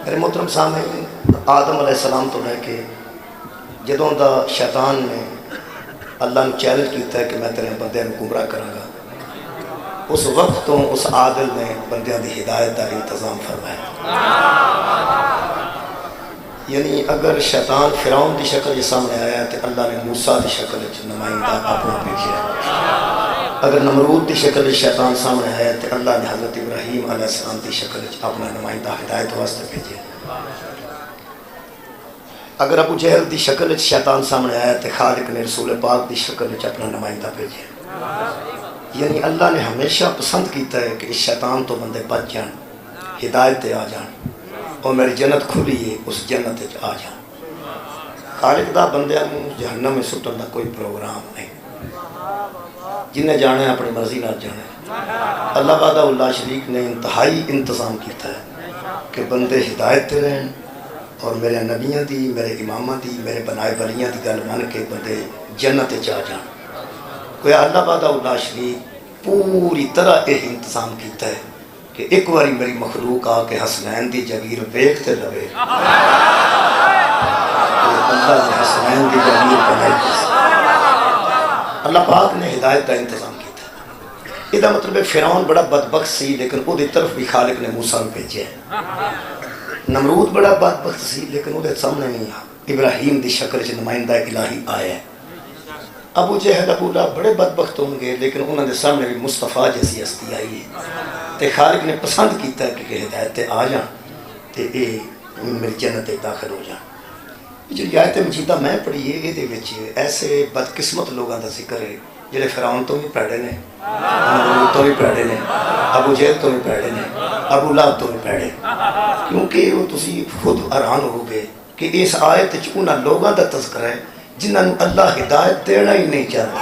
میرے محترم سامعین، آدم علیہ السلام تو لے کے جدوں دا شیطان نے اللہ نے چیلنج کیتا ہے کہ میں تیرے بندے کو گمراہ کراں گا، اس وقت تو اس عادل نے بندیاں دی ہدایت دا انتظام فرمایا۔ یعنی اگر شیطان فرعون دی شکل کے سامنے آیا تو اللہ نے موسیٰ دی شکل نمائندہ اپنا بھیجا۔ اگر نمرود دی شکل شیطان سامنے آیا تو اللہ نے حضرت ابراہیم علیہ السلام دی شکل اپنا نمائندہ ہدایت واسطے بھیجے۔ اگر ابو جہل دی شکل شیطان سامنے آیا تو خالق نے رسول پاک دی شکل اپنا نمائندہ بھیجے۔ یعنی اللہ نے ہمیشہ پسند کیتا ہے کہ اس شیطان تو بندے بچ جان، ہدایت تے آ جان، اور میری جنت کھلی ہے اس جنت تے آ جان۔ خالق دا بندیاں جہنم میں سٹن دا کوئی پروگرام نہیں، جنہیں جانا ہے اپنی مرضی نہ جانا ہے۔ اللہ وحدہ اللہ شریک نے انتہائی انتظام کیتا ہے کہ بندے ہدایت تے رہن، اور میرے نبیوں دی، میرے امامہ دی، میرے بنائے ولیاں دی گل مان کے بندے جنت تے جا جان۔ کوئی اللہ وحدہ اللہ شریک پوری طرح یہ انتظام کیتا ہے کہ ایک باری میری مخلوق آ کے حسنین دی جگیر ویکھتے لوے، اللہ نے حسنین دی جگیر بنائی۔ اللہ پاک نے ہدایت کا انتظام کیتا۔ یہ مطلب ہے فرعون بڑا بدبخت سی، لیکن وہ دی طرف بھی خالق نے موسیٰ کو بھیجے۔ نمرود بڑا بدبخت سی، لیکن وہ سامنے نہیں ابراہیم دی شکل سے نمائندہ الہی آیا ہے۔ ابو جہل ابو لہب بڑے بدبخت ہوں گے، لیکن انہوں نے سامنے بھی مصطفیٰ جیسی ہستی آئی ہے، تے خالق نے پسند کیتا ہے کہ ہدایت آ جان تے اے میری جنت داخل ہو جان۔ جو آیت مجیدہ میں پڑھی ہے یہ ایسے بدقسمت لوگوں کا ذکر ہے جڑے فرعون تو بھی پیڑے نے، نمرود تو بھی پیڑے نے، ابو جہل تو بھی پیڑے نے، ابو لہب تو بھی پیڑے، کیونکہ وہ تسی خود حیران ہو گئے کہ اس آیت وچ انہاں لوگوں کا تذکرہ ہے جنہاں نوں اللہ ہدایت دینا ہی نہیں چاہتا۔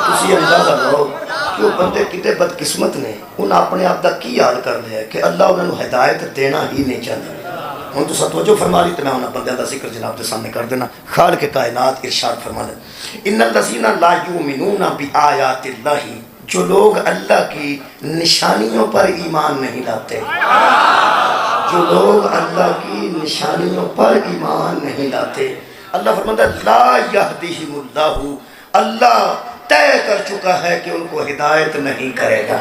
تسی اندازہ لو کہ وہ بندے کتے بدقسمت نے، انہاں اپنے آپ دا کی حال کر لیا کہ اللہ انہاں نوں ہدایت دینا ہی نہیں چاہتا۔ ہوں تو توجہ فرما لی تو میں انہاں بندیاں دا ذکر جناب کے سامنے کر دینا۔ خالق کائنات ارشاد فرما دے، ان الذین لا یؤمنون بآیات اللہ، جو لوگ اللہ کی نشانیوں پر ایمان نہیں لاتے، جو لوگ اللہ کی نشانیوں پر ایمان نہیں لاتے، اللہ فرماتا ہے لا یہدیہم اللہ، اللہ طے کر چکا ہے کہ ان کو ہدایت نہیں کرے گا۔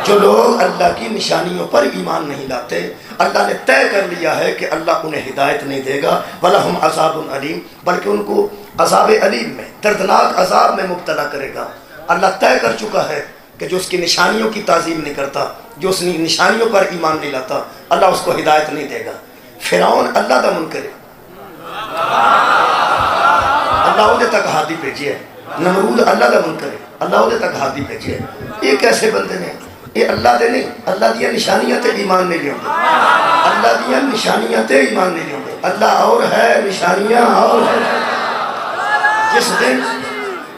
جو لوگ اللہ کی نشانیوں پر ایمان نہیں لاتے، اللہ نے طے کر لیا ہے کہ اللہ انہیں ہدایت نہیں دے گا، وَلَهُمْ عَذَابٌ عَلِيمٌ، بلکہ ان کو عذاب علیم میں، دردناک عذاب میں مبتلا کرے گا۔ اللہ طے کر چکا ہے کہ جو اس کی نشانیوں کی تعظیم نہیں کرتا، جو اس نشانیوں پر ایمان نہیں لاتا، اللہ اس کو ہدایت نہیں دے گا۔ فرعون اللہ دا منکر ہے، اللہ وہ تک ہادی بھیجی ہے۔ نمرود اللہ دا منکر ہے، اللہ وہ تک ہادی بھیجی ہے۔ یہ کیسے بندے نے؟ یہ اللہ دے نہیں، اللہ دیا نشانیاں تے ایمان نہیں لے ہوتے، اللہ دیا نشانیاں تے ایمان نہیں لے ہوتے۔ اللہ اور ہے، نشانیاں اور ہے۔ جس دن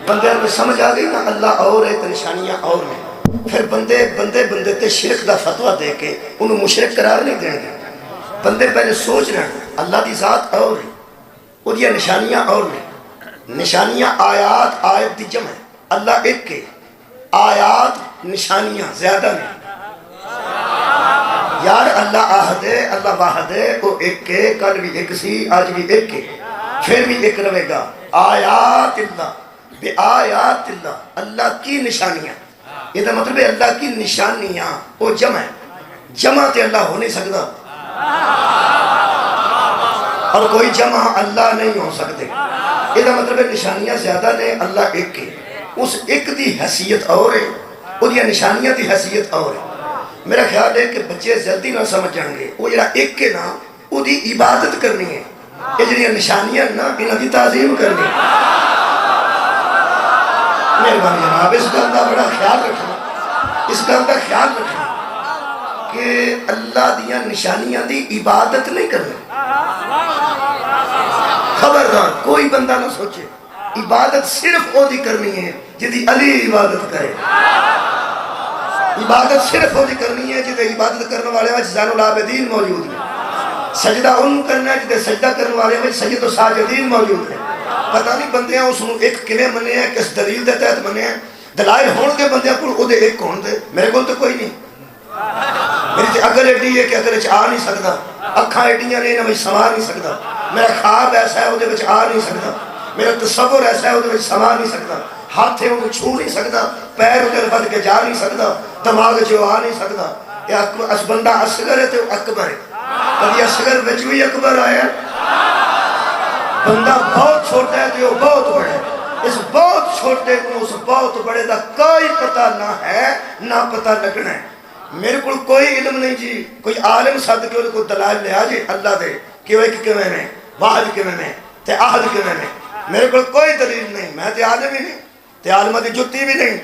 بندے میں سمجھ آ گئی نا اللہ اور ہے تو نشانیاں اور ہیں، پھر بندے تے شرک دا فتوہ دے کے انہوں مشرک قرار نہیں دیں گے۔ بندے پہلے سوچ رہے ہیں اللہ دی ذات اور ہے، وہ دیا نشانیاں اور ہیں۔ نشانیاں آیات، آیت دی جمع ہے، اللہ ایک کے، آیات نشانیاں زیادہ نہیں۔ یار اللہ آہد ہے، اللہ واحد ہے، وہ ایک کے، کل بھی ایک سی، آج بھی ایک کے، پھر بھی ایک رہے گا۔ آیات اللہ، بے آیات اللہ، اللہ کی نشانیاں۔ یہ تو مطلب ہے اللہ کی نشانیاں وہ جمع ہے، جمع تے اللہ ہو نہیں سکتا، اور کوئی جمع اللہ نہیں ہو سکتے۔ یہ تو مطلب ہے نشانیاں زیادہ نے، اللہ ایک کے، اس ایک دی حیثیت اور ہے، وہ دیا نشانیاں دی حیثیت اور ہے۔ میرا خیال ہے کہ بچے جلدی نہ سمجھ جائیں گے، وہ جڑا ایک کے نا وہ دی عبادت کرنی ہے، یہ جڑی نشانیاں نا انہاں دی تعظیم کرنی ہے۔ مہربانی جناب اس گل کا بڑا خیال رکھنا، اس گل کا خیال رکھنا کہ اللہ دیا نشانیاں دی عبادت نہیں کرنی۔ خبردار کوئی بندہ نہ سوچے عبادت صرف وہ دی کرنی ہے جدی علی عبادت کرے، عبادت صرف وہ دی کرنی ہے جدی عبادت کرنے والے میں زین العابدین موجود ہیں، سجدہ ان کرنا ہے جدی سجدہ کرنے والے میں سید و ساجدین موجود ہیں۔ پتہ نہیں بندیاں اس نے ایک کنے منے ہیں، کس دلیل دے تحت منے ہیں، دلائل ہون کے بندیاں کو او دے ایک کون دے، میرے کو تو کوئی نہیں۔ اگر ایڈی ہے کہ اگر آ نہیں سکتا، اکھاں ایڈیاں نے میں سما نہیں سکتا، میرا خواب ایسا ہے وہ آ نہیں سکتا، میرا تصور ایسا ہے وہ سما نہیں سکتا، ہاتھ وہ چھو نہیں سکتا، پیر وہ بد کے جا نہیں سکتا، دماغ جو آ نہیں سکتا. اس بندہ اصغر ہے تو اکبر ہے. کبھی اصغر بچ بھی اکبر آیا. بندہ بہت چھوٹا ہے تو وہ بہت بڑا ہے. اس بہت چھوٹے کو اس بہت بڑے دا کوئی پتہ نہ ہے نہ پتہ لگنا ہے. میرے کو کوئی علم نہیں جی. کوئی عالم ساتھ کے کو دلائل لیا جی اللہ دے کہ وہ ایک کمیں میں واحد کمیں میں تے آہد کمیں میں. میرے کو کوئی دلیل نہیں. میں تے عالم ہی نہیں تے عالمہ دی جتی بھی نہیں.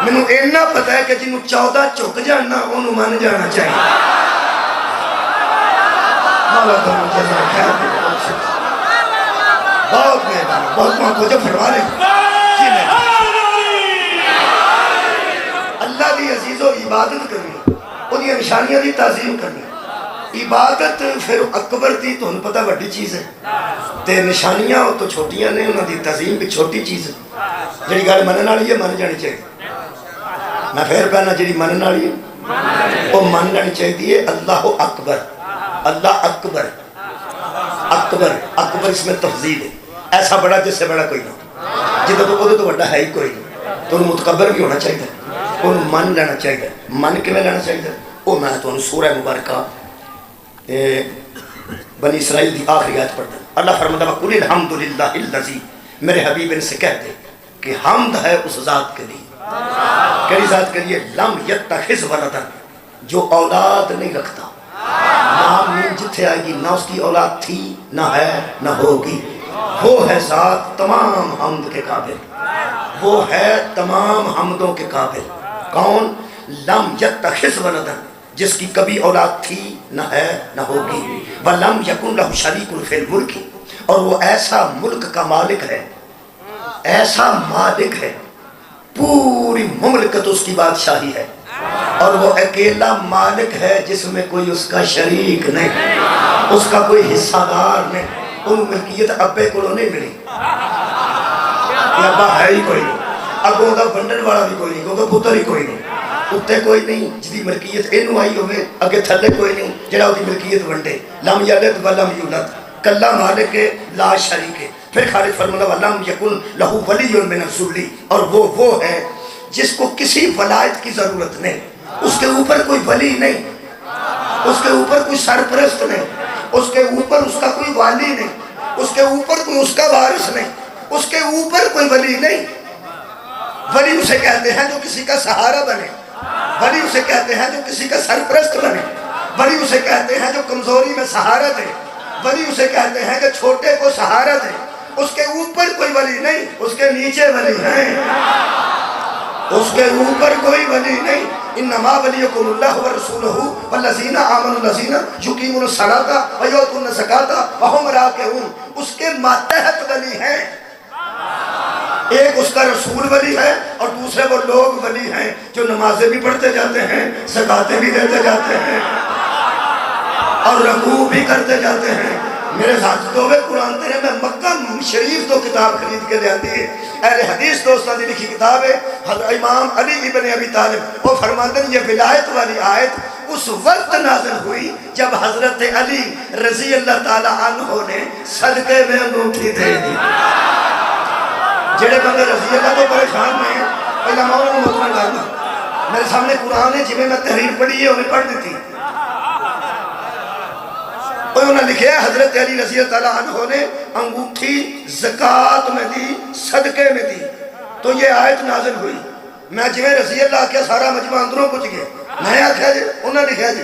منو اینا پتہ ہے کہ جنہوں 14 چک جانا انہوں مان جانا چاہیے. مولا تمہیں جزا خیر بہت مہربانی. بہت وہاں کو جو فرما لیں اللہ دی عزیز و عبادت کرنی انہیں نشانیاں دی تعظیم کرنی. عبادت پھر اکبر دی تو انہیں پتہ بڑی چیز ہے تے نشانیاں تو چھوٹیاں نے انہوں دی تعظیم بھی چھوٹی چیز ہے. جڑی گل منن والی ہے من جانی چاہیے. میں پھر کہنا جڑی منن والی ہے وہ من جانی چاہیے. اللہ اکبر اللہ اکبر اکبر اکبر اس میں تفضیل ہے. ایسا بڑا جس سے بڑا کوئی نہ جدہ تو خود تو بڑا ہے ہی کوئی نہیں. تو انہوں متکبر بھی ہونا چاہیے. انہوں من لینا چاہیے. من کیوں لینا چاہیے وہ میں تو انہوں سورہ مبارکہ بنی اسرائیل دی آخری آیت پڑھتا. اللہ فرماتا ہے قُلِ الْحَمْدُ لِلَّهِ الَّذِي میرے حبیب ان سے کہتے کہ حمد ہے اس ذات کے لیے. کئی ذات کے لیے لم یتخذ ولدا جو اولاد نہیں رکھتا. نام نہیں جتھے آئے گی نہ اس کی اولاد تھی نہ ہے نہ ہوگی. وہ ہے ذات تمام حمد کے قابل. وہ ہے تمام حمدوں کے قابل. کون؟ لم یتخذ ولدا جس کی کبھی اولاد تھی نہ ہے نہ ہوگی. وَلَمْ يَكُنْ لَهُ شَرِيكٌ فِي الْمُلْكِ اور وہ ایسا ملک کا مالک ہے ایسا مالک ہے پوری مملکت اس کی بادشاہی ہے اور وہ اکیلا مالک ہے جس میں کوئی اس کا شریک نہیں اس کا کوئی حصہ دار نہیں. ان ملکیت ابے کو نہیں ملی. ابا ہے ہی کوئی نہیں. اگوں کا بنڈن والا بھی کوئی نہیں. اگوں کا پتر ہی کوئی نہیں. اتنے کوئی نہیں جدی ملکیت اینو آئی ہوئے اگے تھلے کوئی نہیں جڑا ہوتی ملکیت ونڈے. لم یلد ولم یولد کلا مالک لا شریک. پھر خالق فرمانا ولم یکن لہو ولی من الذل اور وہ ہے جس کو کسی ولایت کی ضرورت نہیں. اس کے اوپر کوئی ولی نہیں. اس کے اوپر کوئی سرپرست نہیں. اس کے اوپر اس کا کوئی والی نہیں. اس کے اوپر کوئی اس کا وارث نہیں. اس کے اوپر کوئی ولی نہیں. ولی اسے کہتے ہیں جو کسی کا سہارا بنے. ولی اسے کہتے ہیں جو کسی کا سرپرست بنے. ولی اسے کہتے ہیں جو کمزوری میں سہارا دے. ولی اسے کہتے ہیں کہ چھوٹے کو سہارا دے. اس کے اوپر کوئی ولی نہیں. اس کے نیچے ولی ہیں. اس کے اوپر کوئی ولی نہیں. انما ولیکم اللہ ورسولہ والذین آمنوا الذین یقیمون الصلاۃ ویؤتون الزکاۃ وہم راکعون. اس کے ماتحت ولی ہیں. ایک اس کا رسول ولی ہے اور دوسرے وہ لوگ ولی ہیں جو نمازیں بھی پڑھتے جاتے ہیں زکاتیں بھی دیتے جاتے ہیں اور رکوع بھی کرتے جاتے ہیں. میرے ساتھ دوے قرآن تیرے میں مکہ شریف تو کتاب خرید کے لے آتی ہے. اہل حدیث دوستان دی لکھی کتاب ہے حضرت امام علی ابن ابی طالب. وہ فرماتے ہیں یہ ولایت والی آیت اس وقت نازل ہوئی جب حضرت علی رضی اللہ تعالی عنہ نے صدقے میں انگوٹھی دے دی. جڑے بندے رضی اللہ تو پریشان نہیں پہلا مولا مطمئن کرنا. میرے سامنے قرآن ہے جب میں تحریر پڑھی ہے انہیں پڑھ دیتی. انہوں نے لکھا ہے حضرت علی رضی اللہ عنہ نے انگوٹھی زکاة میں دی صدقے میں دی تو یہ آیت نازل ہوئی. میں جو رضی اللہ کیا سارا مجمع اندروں پوچھ گیا. میں آکھا جی انہوں نے لکھا جی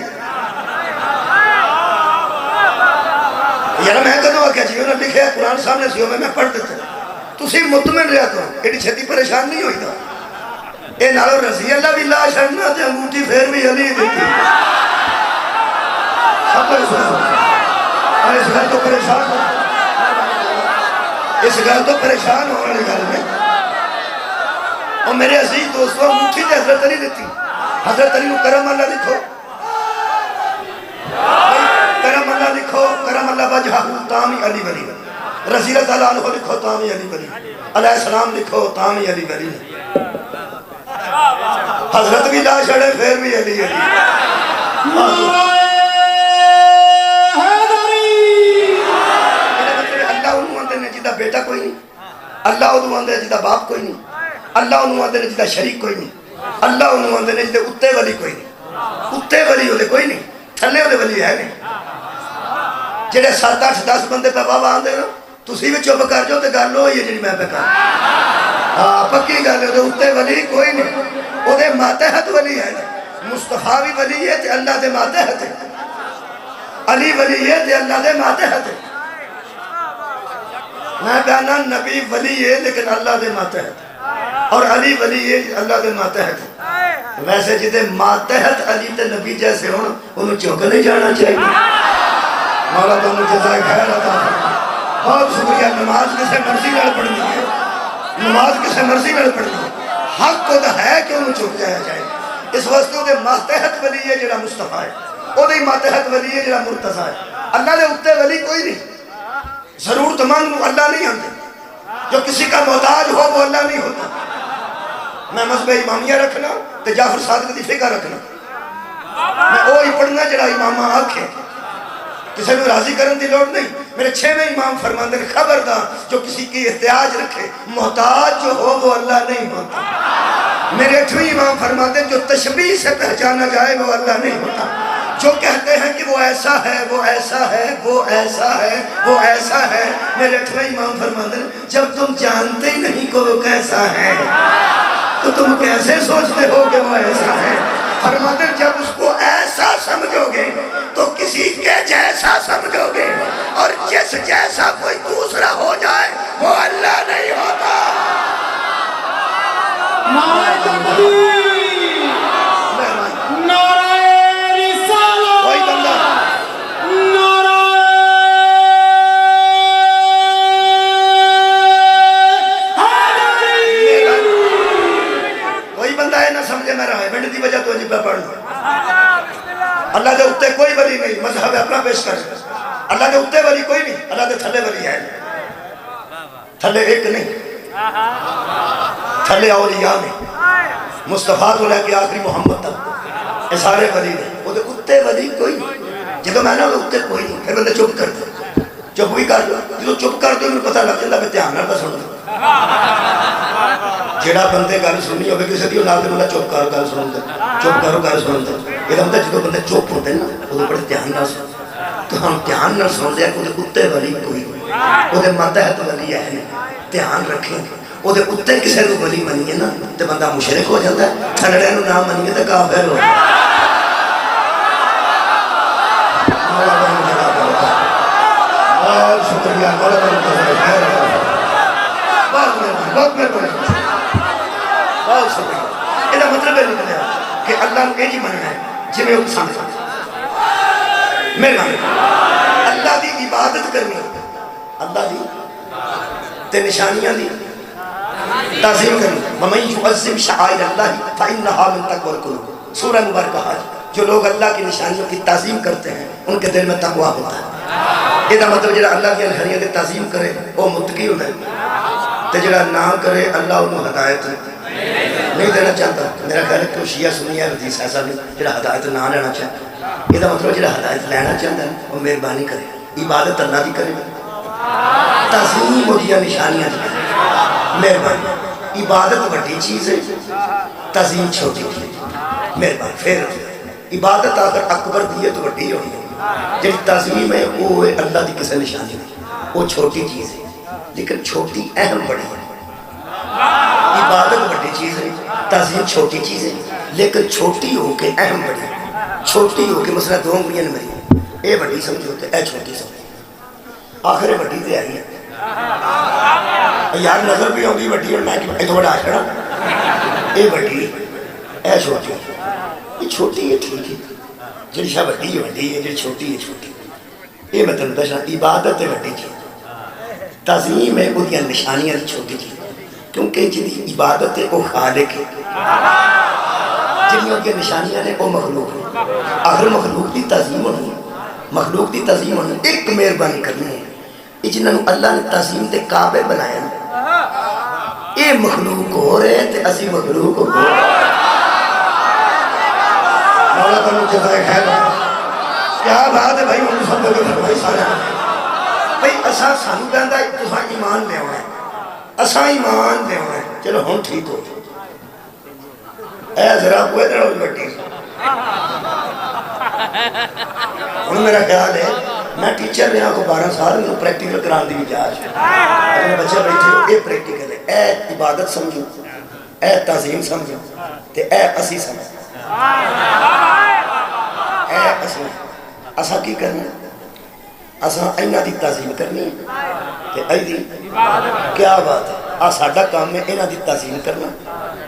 یار میں کہتا ہوں آکھا جی انہوں نے لکھا ہے قرآن سامنے سیوں میں پڑھ دیتا ہوں. تُسی مطمئن رہا تو ایڈی چھتی پریشان نہیں ہوئی تھا. اے نالو رضی اللہ بھی لا شرنا تے انگوٹھی پھر بھی علی دیتی. سب پریشان اس گھر تو پریشان ہو. اس گھر تو پریشان ہونے لگا میں. اور میرے عزیز دوستوں انگوٹھی تے حضرت علی دیتی. حضرت علی کو کرم اللہ لکھو. کرم اللہ لکھو. کرم اللہ وجہہ تامی علی ولی. رضی اللہ تعالیٰ عنہ لکھو تامی علی ولی. علیہ السلام لکھو تامی علی ولی. حضرت بھی لا چھڑے پھر بھی علی علی. جدا بیٹا کوئی نہیں، اللہ انہوں آندے جدا باپ کوئی نہیں، اللہ انہوں آندے جدا شریک کوئی نہیں، اللہ انہوں آندے جدا اتے ولی کوئی نہیں، اتے ولی ہوتے کوئی نہیں، تھلے ہوتے ولی ہے نہیں. جڑے 7 8 10 بندے پہ بابا آندے نا تسی بھی چپ کر جو تے گل ہوئی ہے جڑی میں پہ کر. ہاں پکی گل ہے اتے ولی کوئی نہیں، وہ دے ماتحت ولی ہے. مصطفیٰ بھی ولی ہے تے اللہ دے ماتحت ہے، علی ولی ہے تے اللہ دے ماتحت ہے. میں کہنا نبی ولی ہے لیکن اللہ دے ماتحت، اور علی ولی ہے اللہ دے ماتحت. ویسے جدے ماتحت علی تے نبی جیسے ہون انہوں چوک نہیں جانا چاہیے. مولا تو انہوں جزائے خیر عطا فرمائے. بہت شکریہ. نماز کسے مرضی نال پڑھنی ہے، نماز کسے مرضی نال پڑھنی ہے، حق کو تو ہے کہ انہوں چوک جایا جائے. اس واسطے دے ماتحت ولی ہے جڑا مصطفیٰ ہے، او دے ماتحت ولی ہے جڑا مرتضیٰ ہے. اللہ دے اتے ولی کوئی نہیں. ضرورت مند اللہ نہیں آتے، جو کسی کا محتاج ہو وہ اللہ نہیں ہوتا. میں مذہب امامیہ رکھنا تو جعفر صادق دی فقہ رکھنا، میں وہی پڑھنا جڑا امامہ آکھے. کسی نے راضی کرن دی لوڑ نہیں. میرے 6ویں امام فرماندے ہیں خبردار جو کسی کی احتیاج رکھے، محتاج جو ہو وہ اللہ نہیں ہوتا. میرے 8ویں امام فرماندے ہیں جو تشبیہ سے پہچانا جائے وہ اللہ نہیں ہوتا. جو کہتے ہیں کہ وہ ایسا ہے، وہ ایسا ہے، وہ ایسا ہے، وہ ایسا ہے. میرے 8ویں امام فرماندے ہیں جب تم جانتے ہی نہیں کہ وہ کیسا ہے تو تم کیسے سوچتے ہو کہ وہ ایسا ہے. فرماتے ہیں جب اس کو ایسا سمجھو گے تو کسی کے جیسا سمجھو گے، اور جس جیسا کوئی دوسرا ہو جائے وہ اللہ نہیں ہوتا. نعرہ تکبیر، نعرہ رسالت، کوئی بندہ نعرہ حیدری. کوئی بندہ ہے نہ سمجھے میں رہا ہے بنڈ دی وجہ تو عجیبہ پڑھنا. اللہ دے اتے کوئی ولی نہیں. مذہب اپنا پیش کر. اللہ دے اتے ولی کوئی نہیں، اللہ دے تھلے ولی ہے. تھلے ایک نہیں، تھلے اولیاء نہیں. مصطفیٰ تو لے کے آخری محمد تک یہ سارے ولی نہیں. وہ دے اتے ولی کوئی نہیں. جدو میں نے اتے کوئی نہیں پھر بندے چپ کر دے. چپ بھی کر دو. جدو چپ کر دو پتہ لگ جاتا میں دھیان نہ سن دو. جڑا بندے گل سننی ہوگی کسی بھی نال بندہ چپ کرو گل سن دے، چپ کرو گل سن دے. یہ مطلب جدو بندے چپ ہوتے نا وہ بڑے دھیان نہ سن. تو ہم دھیان نہ سن دیا کہ وہ اتے ولی کوئی نہیں، وہ ماتحت ولی ہے نہیں. دھیان رکھیں وہ اتے کسی کو ولی منیے نا تو بندہ مشرک ہو جاتا ہے، تھلڑے نو نہ منیے تو کافر ہو. بہت شکریہ، بہت مہربانی، بہت شکریہ. یہ مطلب ہے نکلیا کہ اللہ نے یہ مننا ہے جی میں وہ پسند. مہربانی اللہ دی عبادت کرنی، اللہ دی تے نشانیاں دی تعظیم کرنی. وَمَن يُعَظِّمْ شَعَائِرَ اللَّهِ فَإِنَّهَا مِن تَقْوَى الْقُلُوبِ. سورہ مبارکہ حج. جو لوگ اللہ کی نشانیوں کی تعظیم کرتے ہیں ان کے دل میں تقوی ہوتا ہے. یہ مطلب جڑا اللہ کی نشانیوں کی تعظیم کرے وہ متقی ہوتا ہے، تے جڑا نہ کرے اللہ انہوں ہدایت نہیں دینا چاہتا. میرا خیال ہے کہ شیعہ سنی ہے حدیث ایسا نہیں جڑا ہدایت نہ لینا چاہتا. یہ مطلب جڑا ہدایت لینا چاہتا ہے وہ مہربانی کرے، عبادت اللہ کی کرے، تعظیم ہوتی ہے نشانیاں دی کرے. مہربانی عبادت بڑی چیز ہے، تعظیم چھوٹی چیز ہے. مہربانی پھر عبادت اگر اکبر دی ہے تو بڑی ہوئی ہے. جب تعظیم ہے وہ ہے اللہ دی کسی نشانی نہیں، وہ چھوٹی چیز ہے لیکن چھوٹی اہم بڑی ہے. عبادت بڑی چیز ہے، تعظیم چھوٹی چیز ہے لیکن چھوٹی ہو کے اہم بڑی ہے. چھوٹی ہو کے مثلا 2 انگلیاں نے میری اے بڑی سمجھو تے اے چھوٹی سمجھو. آخر بڑی تے آئی ہے یار نظر بھی ہوگی بڑی اور میں کہ تھوڑا آشڑا اے بڑی اے چھوٹی. یہ چھوٹی ہے ٹھیک ہے، جڑی شاہ بڑی ہے بڑی ہے، جڑی چھوٹی ہے چھوٹی. یہ میں تم دسنا عبادت ہے بڑی چیز، تعظیم ہے وہ نشانیاں چھوٹی چیز. کیونکہ جی عبادت ہے وہ خالق ہے، جنہوں کی نشانیاں نے وہ مخلوق ہے. آخر مخلوق کی تعظیم ہونی، مخلوق کی تعظیم ہونی. ایک مہربانی کرنی ہے جنہوں نے اللہ نے تعظیم دے کعبے بنایا نا، یہ مخلوق ہو رہے تھے اسی مخلوق ہو رہے. مولا تمہیں جزائے خیر کیا بات ہے بھائی انہوں سب لوگوں فرمائی سارے بھائی اساں سانو کہندا ہے تساں ایمان لے آنا ہے اساں ایمان لے آنا ہے چلو ہن ٹھیک ہو اے ذرا کوئی ادھر بٹی ہن میرا خیال ہے میں ٹیچر رہا کو 12 سال میں پریکٹیکل کران دی اجازت اپنے بچے بیٹھے ہو اے پریکٹیکل ہے اے عبادت سمجھو اے تعظیم سمجھو تے اے اسی سمجھو اے اسی اسا کی کرنا اسا اینا دی تعظیم کرنی تے اے دی کیا بات ہے آ ساڈا کام ہے اینا دی تعظیم کرنا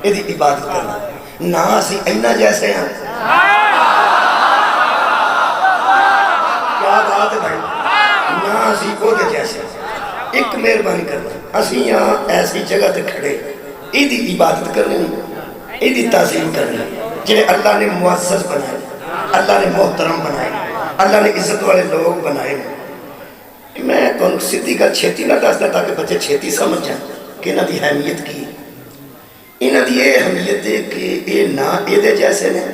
اے دی عبادت کرنا نہ اسی اینا جیسے ہیں کیا بات ہے بھائی نہ اسی کو دے جیسے ایک مہربانی کرنا اسی یہاں ایسی جگہ تے کھڑے اے دی عبادت کرنی اے دی تعظیم کرنی جنہیں اللہ نے معزز بنائے اللہ نے محترم بنائے اللہ نے عزت والے لوگ بنائے میں تو سیدھی گل چھیتی نہ دسدا تاکہ بچے چھیتی سمجھ جائیں کہ انہاں دی اہمیت کی انہاں دی یہ اہمیت ہے کہ یہ نہ اے دے جیسے نے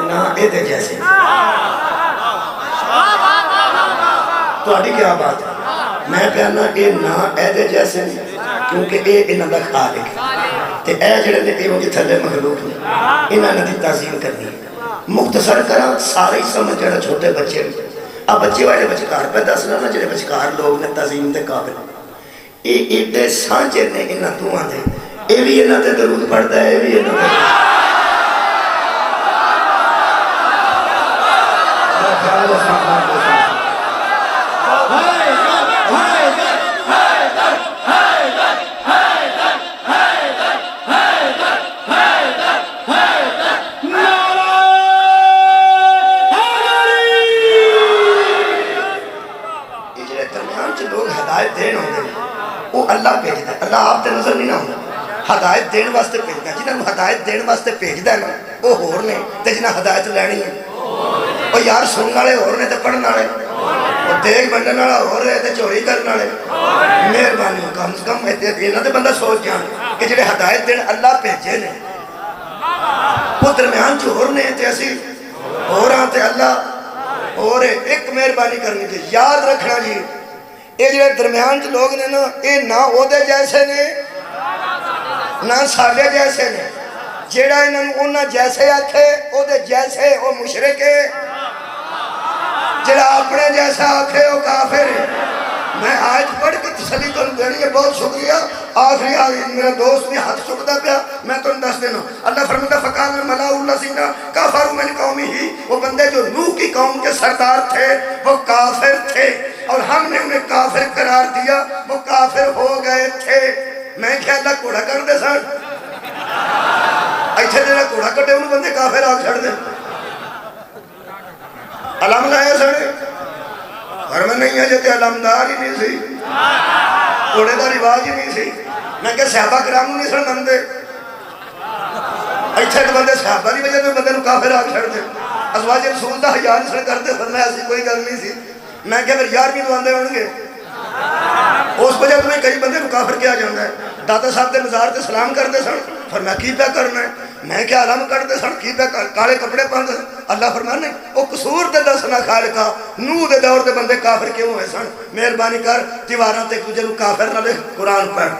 نہ اے دے جیسے تہاڈی کیا بات ہے میں کہنا اے نہ اے دے جیسے نے کیونکہ اے انہاں دا خالق ہے تے اے جڑے نے اے دے تھلے مخلوق نے انہاں دی تعظیم کرنی ہے مختصر کراں سارے سمجھ جڑا چھوٹے بچے اب بچے والے بچکار پہ دسنا نا جڑے بچکار لوگ نے تعظیم دے قابل اے ایڈے سانجے نے انہاں دوہاں دے اے بھی انہاں تے درود پڑھدا ہے اے بھی انہاں تے اللہ بھیجدا ہے اللہ آپ تے نظر نہیں نہ ہوندا ہدایت دین واسطے بھیجدا ہے جنہاں ہدایت دین واسطے بھیجدا ہے نا وہ ہور نے تے جنہاں ہدایت لینی ہے او یار سنن والے ہور نے تے پڑھن والے او دیکھ بنڈن والا ہور ہے تے چوری کرن والے مہربانی کم سے کم انہاں تے بندہ سوچ جان کہ جڑے ہدایت دین اللہ بھیجے نے وہ درمیان چ ہور نے تے اسی ہوراں تے اللہ اور ایک مہربانی کرنی تے یاد رکھنا جی یہ جڑے درمیان چ لوگ نے نا یہ نہ او دے جیسے نے نہ ساڈے جیسے نے جیڑا انہاں جیسے آکھے او دے جیسے او مشرک ہے جڑا اپنے جیسا آکھے او کافر ہے میں آیت پڑھ کے تسلی تو دینی ہے بہت شکریہ آخری میرا دوست بھی ہاتھ چکتا پیا میں تو دس دینا اللہ فرماتا فقال الملأ الذین کفروا من قومہ وہ بندے جو نوح کی قوم کے سردار تھے وہ کافر تھے اور ہم نے انہیں کافر قرار دیا وہ کافر ہو گئے تھے میں کیا اللہ کوڑا کر دے سن ایسے جنہا کوڑا کٹے انہوں بندے کافر آگ چھڑ دے علم لائے سنے گھر میں نہیں ہے جاتے علمدار ہی نہیں سی کوڑے دا رواج ہی نہیں سی میں کہ صحابہ کرام نہیں سن مندے ایسے تو بندے صحابہ نہیں بجے تو بندے نو کافر آگ چھڑ دے ازواج رسول دا حیاء نہیں سن کرتے فرمایا ایسی کوئی گل نہیں سی میں کہ پھر یار بھی تو آندے ہوں گے اس وجہ تمہیں کئی بندے کو کافر کیا جاندہ ہے داتا صاحب دے مزار تے سلام کر دے سن فرمایا کی پہ کرنا ہے میں کیا علم کر دے سن کی پہ کالے کپڑے پہن دے اللہ فرمایا نہیں وہ قصور دے دسنا خالقہ نوح دے دور دے بندے کافر کیوں ہوئے سن مہربانی کر دیواراں تے تجھے نو کافر نہ لکھ قرآن پڑھ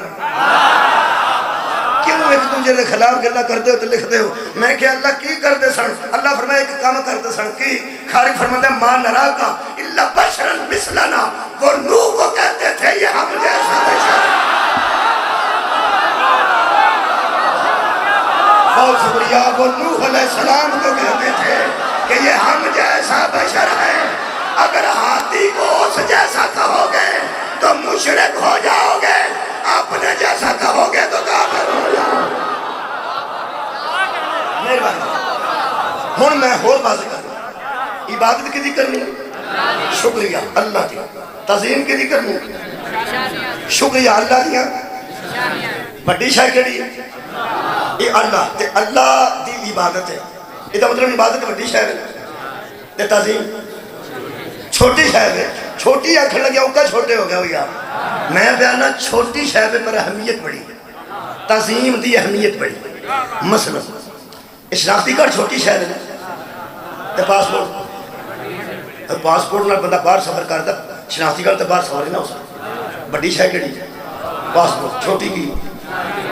کیوں ایک دوسرے کے خلاف گلا کرتے ہو تو لکھتے ہو میں کہ اللہ کی کر دے سن اللہ فرمایا ایک کام کر دے سن کی خالق فرماتا ہے ما نرا کا اللہ بشرن مثلنا وہ نوح کو کہتے تھے یہ ہم جیسا بشر بہت شکریہ وہ نوح علیہ السلام کو کہتے تھے کہ یہ ہم جیسا بشر ہے اگر ہاتھی کو اس جیسا کہو گے تو مشرک ہو جاؤ گے اپنے جیسا کہو گے تو کافر ہو جاؤ مہربانی ہن میں اور واضح کروں عبادت کی دی کرنی شکریہ اللہ دی تعظیم کی دی کرنی شکریہ اللہ دیا بڑی شاہ کڑی یہ اللہ تے اللہ دی عبادت ہے یہ مطلب عبادت بڑی شاہ ہے تے تعظیم چھوٹی شاہ ہے چھوٹی آنکھن لگیا اوکا چھوٹے ہو گیا ہوئی آپ میں بیانا چھوٹی شاہ پر اہمیت بڑی تعظیم دی اہمیت بڑی مثلا شناختی کارڈ چھوٹی شہر ہے تے پاسپورٹ نال بندہ باہر سفر کرتا شناختی کارڈ تے باہر سفر نہیں نہ ہو سکتا بڑی شہر کیڑی پاسپورٹ چھوٹی کی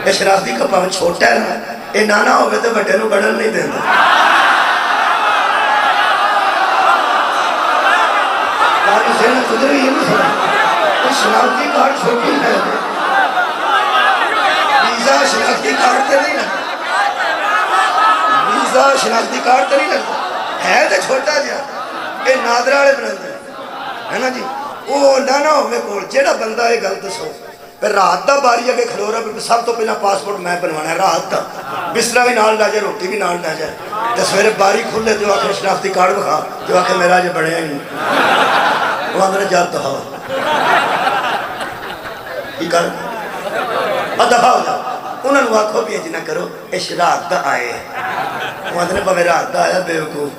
یہ شناختی کا پاویں چھوٹا ہے نا یہ نانا ہوگا تو بڑے نو گڑن نہیں دینا تاری ذہن قدر یہ نہیں سنا شناختی کارڈ چھوٹی ہے ویزا شناختی کارڈ تے نہیں لگتا ویزا شناختی کارڈ تے نہیں لگتا ہے تو چھوٹا جہا یہ نادرا والے بناتے ہے نا جی وہ نانا ہوئے کول جیڑا بندہ یہ گل دسو پھر رات دا باری اگے کھلو رہا سب تو پہلا پاسپورٹ میں بنوانا ہے رات دا بسترا بھی نال لے جائے روٹی بھی نال لے جائے تو سویرے باری کھلے تو آخر شناختی کارڈ بکھا جو آخر میرا جو بڑھیا ہی نہیں وہ آدھے جا دفاع ہو کی کر دفاع ہو جاؤ انہوں نے آخو بھی انج نہ کرو اس رات دا آئے وہ آدھے پاوے رات دا آیا بے وقوف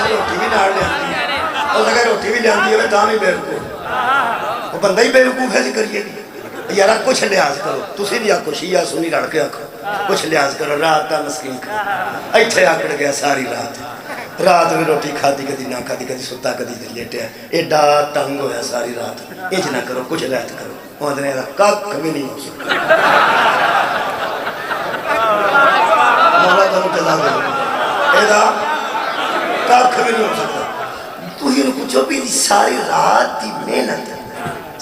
روٹی بھی نال لیا اس اگر روٹی بھی لیا ہے تاں بھی بے وقوف وہ بندہ ہی بے وقوف ہے جی کریے یار کچھ لحاظ کرو تسی بھی آکو شیعہ سنی رڑ کے آکو کچھ لحاظ کرو رات دا مسکین کرو ایتھے آکڑ گیا ساری رات بھی روٹی کھادی کدی نہ کھادی کدی ستا کدی لیٹیا ایڈا تنگ ہویا ساری رات انج نہ کرو کچھ لحاظ کرو وہ آدھنے کک بھی نہیں ہو سکتا مولا تانوں جزا دے ایدا کھ بھی نہیں ہو سکتا تو ہی انہوں پوچھو بھی ساری رات دی محنت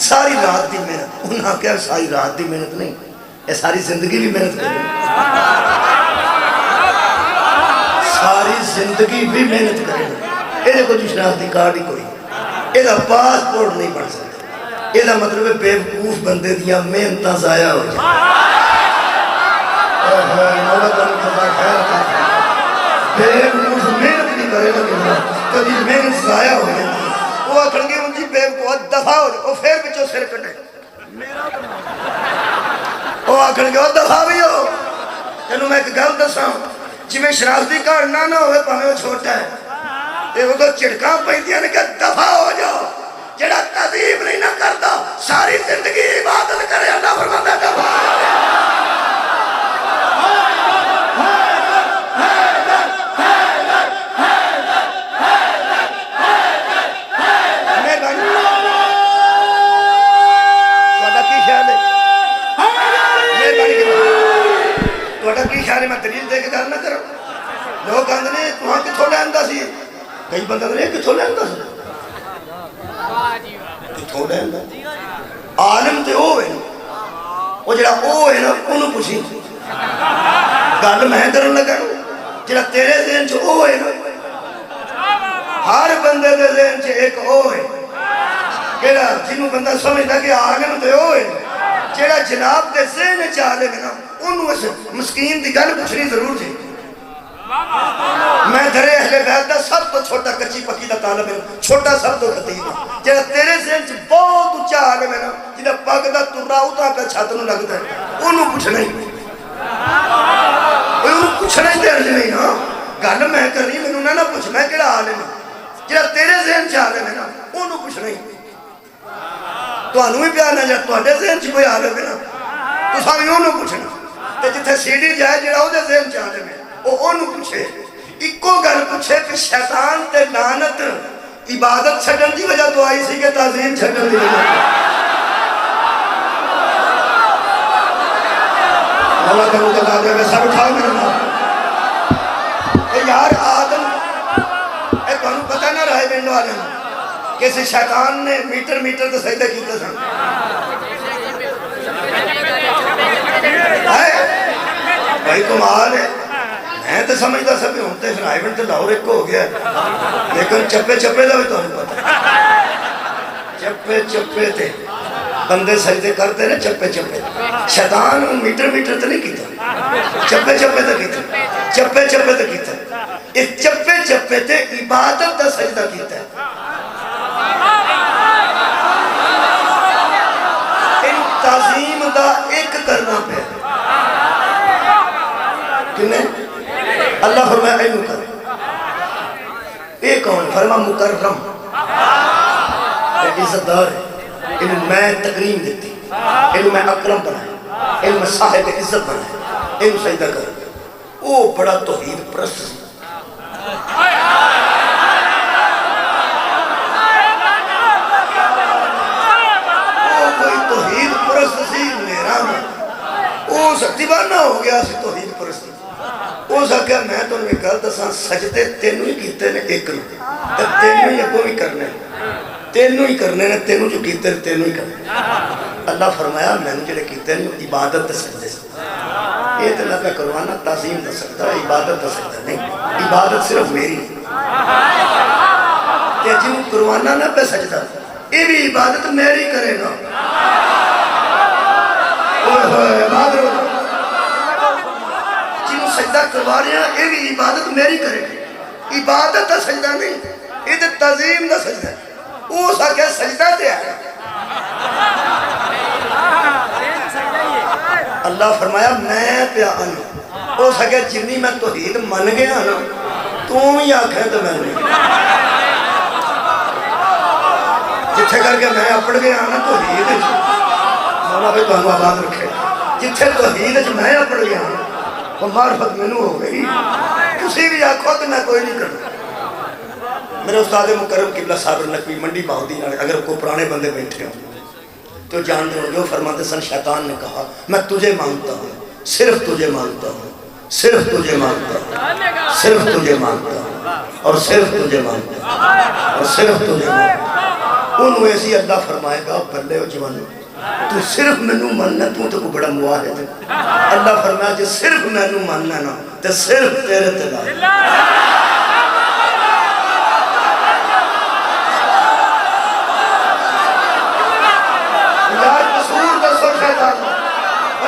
ساری رات دی محنت انہاں کیا ساری رات دی محنت نہیں یہ ساری زندگی بھی محنت کرے ساری زندگی بھی محنت کرے یہ کو جو شناختی کارڈ ہی کوئی یہ پاسپورٹ نہیں بن سکتا یہ مطلب ہے بے وقوف بندے دیا محنتاں ضائع ہو جائے بے وقوف محنت کرے گا کبھی محنت ضائع ہو گئی وہ آکھن گے ان جی بے کو دفاع ہو وہ پھر بچوں سر کٹے وہ آکھن گے وہ دفاع بھی ہو تینوں میں ایک گل دساں جی میں شناختی کارڈ نہ ہوئے پاویں وہ چھوٹا ہے یہ وہ تو چڑکاں پیندیاں نے کہ دفاع ہو جاؤ جڑا تہذیب نہیں نہ کرتا ساری زندگی عبادت کرے اللہ فرماتا ہے دفاع ہو جاؤ میں دلیل دے کے گل نہ کرو لوگ کہتے ہیں تہاں کتھوں لیندا سی کئی بندہ نے کتھوں لیندا سی کتھوں لیندا عالم تے او ہے وہ جڑا او ہے نا اونوں پوچھی گل میں کرن لگا جڑا تیرے ذہن چ او ہے نا ہر بندے دے ذہن چ ایک او ہے کیڑا جنوں بندہ سمجھدا کہ عالم تے او ہے جڑا جناب دے ذہن چ آلے نا انہوں اس مسکین دی گل پوچھنی ضرور تھی میں درے اہل بیت دا سب تو چھوٹا کچی پکی دا طالب ہے چھوٹا سب تو خطیب ہے جہاں تیرے ذہن سے بہت اچھا آگے میں نا جنہاں پاک دا ترہ اتنا کا چھاتنوں لگتا ہے انہوں پوچھنا ہی انہوں پوچھنا ہی دیر نہیں نا گل میں کرنی میں انہوں نے پوچھ میں کہڑا عالم ہے جہاں تیرے ذہن سے آگے میں نا انہوں پوچھنا ہی تو انہوں ہی پیار نہ جاتا ہے ذہن سے کوئی آگے میں نا تو سامی انہوں پوچھنا جتھے سیڑھی جائے جڑا ہو دے ذہن چاہتے میں وہ انہوں پوچھے ایکو گل پوچھے کہ شیطان تے لعنت عبادت چھڑن دی وجہ تو آئی سی کہ تعظیم چھڑن دی وجہ اللہ کرو جگہ دے میں سب اٹھاؤ میرے نام اے یار آدم اے تو انہوں پتہ نہ رہے بینڈ والے کسی شیطان نے میٹر تو سجدہ کیتا سن بھائی کمال ہے میں تو سمجھتا سب ہوتے پھر آئیون تو لاہور ایک ہو گیا لیکن چپے دا بھی تو نہیں پتا چپے تے بندے سجدے کرتے رہے چپے شیطان میٹر تو نہیں کیتا چپے تو کیتا اس چپے تے عبادت دا سجدہ کیتا ہے ان تعظیم دا ایک کرنا پہ کنے اللہ فرمایا اے مکرم اے کون فرما مکرم اے عزت دار ہے انہیں میں تکریم دیتی یہ میں اکرم بنایا، یہ میں صاحب عزت بنایا، یہ سجدہ کر۔ وہ بڑا توحید پرست سی، وہ کوئی توحید پرست سی میرا نا، وہ دیوانہ ہو گیا سی توحید پرست۔ وہ سکیا میں تو انہیں گل دساں سجدے تینوں ہی کیتے نے ایک نو، تے تینوں ہی اگوں بھی کرنے، تینوں ہی کرنے نے، تینوں جو کیتے نے تینوں ہی کرنے۔ اللہ فرمایا میں نے جڑے کیتے نے عبادت تے سجدے سے، یہ تو نہ پہ کروانا تعظیم دے سکتا، عبادت دے سکتا نہیں، عبادت صرف میری کہ جن کروانا نہ پہ سجدہ، یہ بھی عبادت میری کرے گا۔ بہادر جن سجدہ کروا رہے ہیں یہ بھی عبادت میری کرے گا، عبادت دا سجدہ نہیں، یہ تو تعظیم دا سجدہ ہے۔ وہ سکے سجدہ تے ہے۔ اللہ فرمایا میں پہ آنا، وہ سکے جنی میں توحید من گیا نا تو ہی آکھیں تو میں نہیں، جتھے کر کے میں اپڑ گیا نا توحید مولا بھی تو ہم آباد رکھے، جتھے توحید میں اپڑ گیا نا وہ معرفت منو ہو گئی، کسی بھی آکھو تو میں کوئی نہیں کرنا۔ میرے استاد مکرم قبلہ صابر نقوی منڈی باہودین، اگر کوئی پرانے بندے بیٹھے ہوں تو جان دے جو فرماتے سن شیطان نے کہا میں تجھے مانگتا ہوں، صرف تجھے مانگتا ہوں، صرف تجھے مانگتا ہوں، صرف تجھے مانگتا ہوں، اور صرف تجھے مانگتا ہوں، اور صرف تجھے مانگتا ہوں۔ انہوں ایسی اللہ فرمائے گا بلے ہو جوانو تو صرف مینو ماننا، تو کوئی بڑا مواحد ہے۔ اللہ فرمایا جی صرف مینو ماننا نا تو صرف تیرے تلا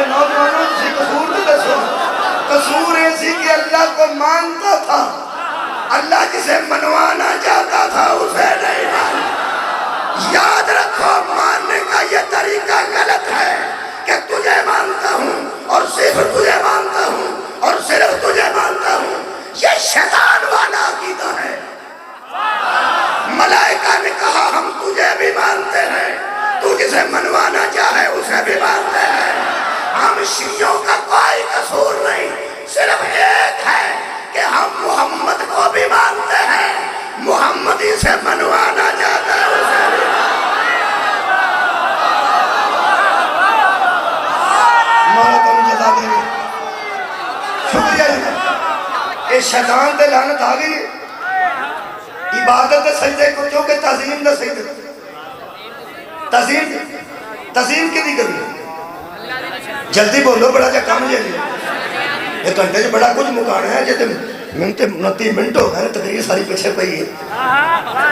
نوجوانوں سے قصور تو دسو، قصور ایسی کہ اللہ کو مانتا تھا، اللہ جسے منوانا چاہتا تھا اسے نہیں مانا۔ یاد رکھو ماننے کا یہ طریقہ غلط ہے کہ تجھے مانتا ہوں اور صرف تجھے مانتا ہوں اور صرف تجھے مانتا ہوں، یہ شیطان والا عقیدہ ہے۔ ملائکہ نے کہا ہم تجھے بھی مانتے ہیں، تو جسے منوانا چاہے اسے بھی مانتے ہیں۔ ہم شیعوں کا کوئی قصور نہیں، صرف ایک ہے کہ ہم محمد کو بھی مانتے ہیں، محمدی سے منوانا چاہتا ہے اسے بھی مولا تم جزا دے گی۔ شکریہ جی، اس شیطان تے لعنت آ گئی، عبادت سجدے کو چونکہ تعظیم دا سجدے، تعظیم کی دی کرنی جلدی بولو بڑا جا کام جائے یہ تو انٹے جو بڑا کچھ مکانا ہے جیتے منٹے 29 منٹ ہو گئے تقریر ساری پیچھے پئی ہے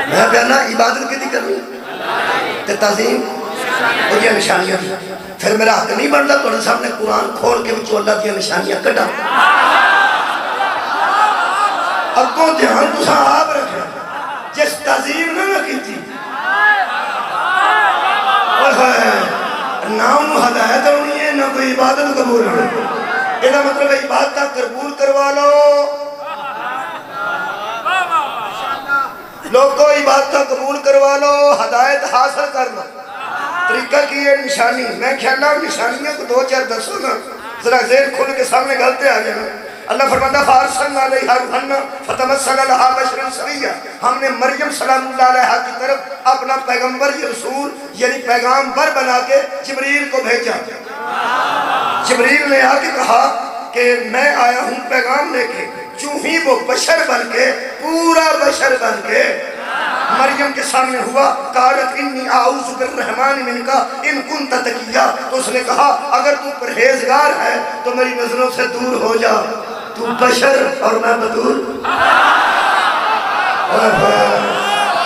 میں پیانا عبادت کی دی کرنی تے تعظیم اور یہ نشانیاں پھر میرا حق نہیں بنتا تو صاحب نے قرآن کھول کے بچو اللہ کی نشانیاں کٹا اب کو دھیان تو ساں آپ رکھنا جس تعظیم نہ کی تھی نہ انہوں ہدایت ہونی ہے نہ کوئی عبادت قبول ہونی ہے یہ مطلب ہے عبادت قبول کروا لو لوگ کو عبادت قبول کروا لو ہدایت حاصل کرنا طریقہ کی یہ نشانی میں خیالہ نشانیوں کو 2-4 دسو نا ذرا ذہن کھول کے سامنے گلتے آ جانا اللہ فرماتا فارسلنا علیہا روحنا فتمثل لہا بشرا سویا ہم نے مریم سلام اللہ علیہا کی طرف اپنا پیغمبر یا رسول یعنی پیغامبر بنا کے جبریل کو بھیجا جبریل نے آ کے کہا کہ میں آیا ہوں پیغام لے کے چوں ہی وہ بشر بن کے پورا بشر بن کے مریم کے سامنے ہوا قالت انی اعوذ بالرحمن منکا ان کنت تقیا تو اس نے کہا اگر تو پرہیزگار ہے تو میری نظروں سے دور ہو جا تو بشر اور میں بطور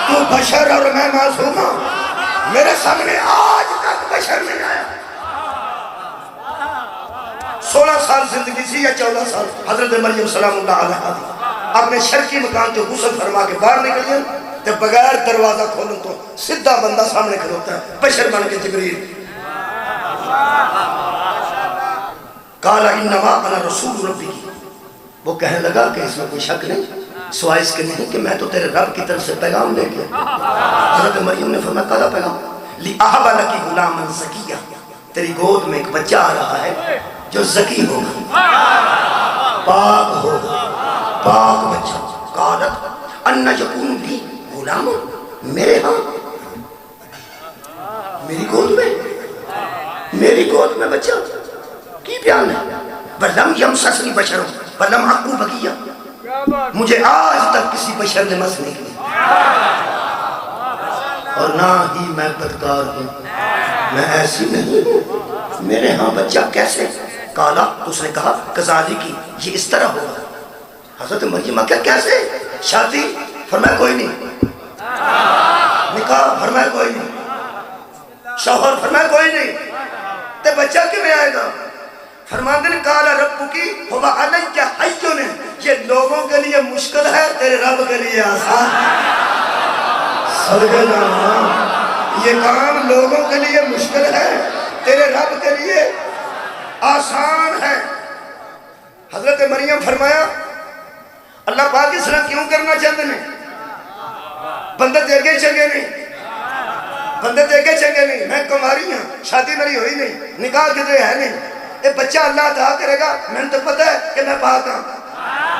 تو بشر اور میں معصوم ہوں میرے سامنے آج تک بشر نہیں آیا 16 سال زندگی سی یا 14 سال حضرت مریم سلام اللہ علیہ اپنے شرکی مکان کے غسل فرما کے باہر نکلیں تے بغیر دروازہ کھولوں تو سدھا بندہ سامنے کھلوتا ہے بشر بن کے جبریل قال انما انا رسول ربی وہ کہنے لگا کہ اس میں کوئی شک نہیں سوائے اس کے نہیں کہ میں تو تیرے رب کی طرف سے پیغام لے گیا حضرت مریم نے فرمایا قالا پیغام لی احب لکی غلاما زکیہ تیری گود میں ایک بچہ آ رہا ہے جو ذکی ہوگا، پاک ہوگا، پاک بچہ. قالت ان یکون لی غلام، میرے ہاں میری گود میں بچہ کی بیان ہے. وَلَمْ يَمْسَسْنِي بَشَرٌ وَلَمْ أَكُ بَغِيًّا، مجھے آج تک کسی بشر نے مس نہیں کی اور نہ ہی میں بدکار ہوں، میں ایسی نہیں ہوں. میرے ہاں بچہ کیسے؟ کالا، اس نے کہا کذالک کی، یہ اس طرح ہوگا. حضرت مریم کیا کیسے؟ شادی؟ فرمایا کوئی نہیں. نکاح؟ فرمایا کوئی نہیں. شوہر؟ فرمایا کوئی نہیں. تے بچہ کیوں آئے گا؟ فرماتے ہیں کالا رب کی ہوا علیہ حیون، یہ لوگوں کے لیے مشکل ہے، تیرے رب کے لیے آسان. صدقہ جاننا، یہ کام لوگوں کے لیے مشکل ہے، تیرے رب کے لیے آسان ہے. حضرت مریم فرمایا اللہ پاک اس طرح کیوں کرنا چاہتے ہیں؟ بندے دیکھے چنگے نہیں، بندے دیکھے چنگے نہیں، میں کماری ہوں، شادی میری ہوئی نہیں، نکاح کدھر ہے نہیں. یہ بچہ اللہ عطا کرے گا، میں نے تو پتہ ہے کہ میں پاک ہوں،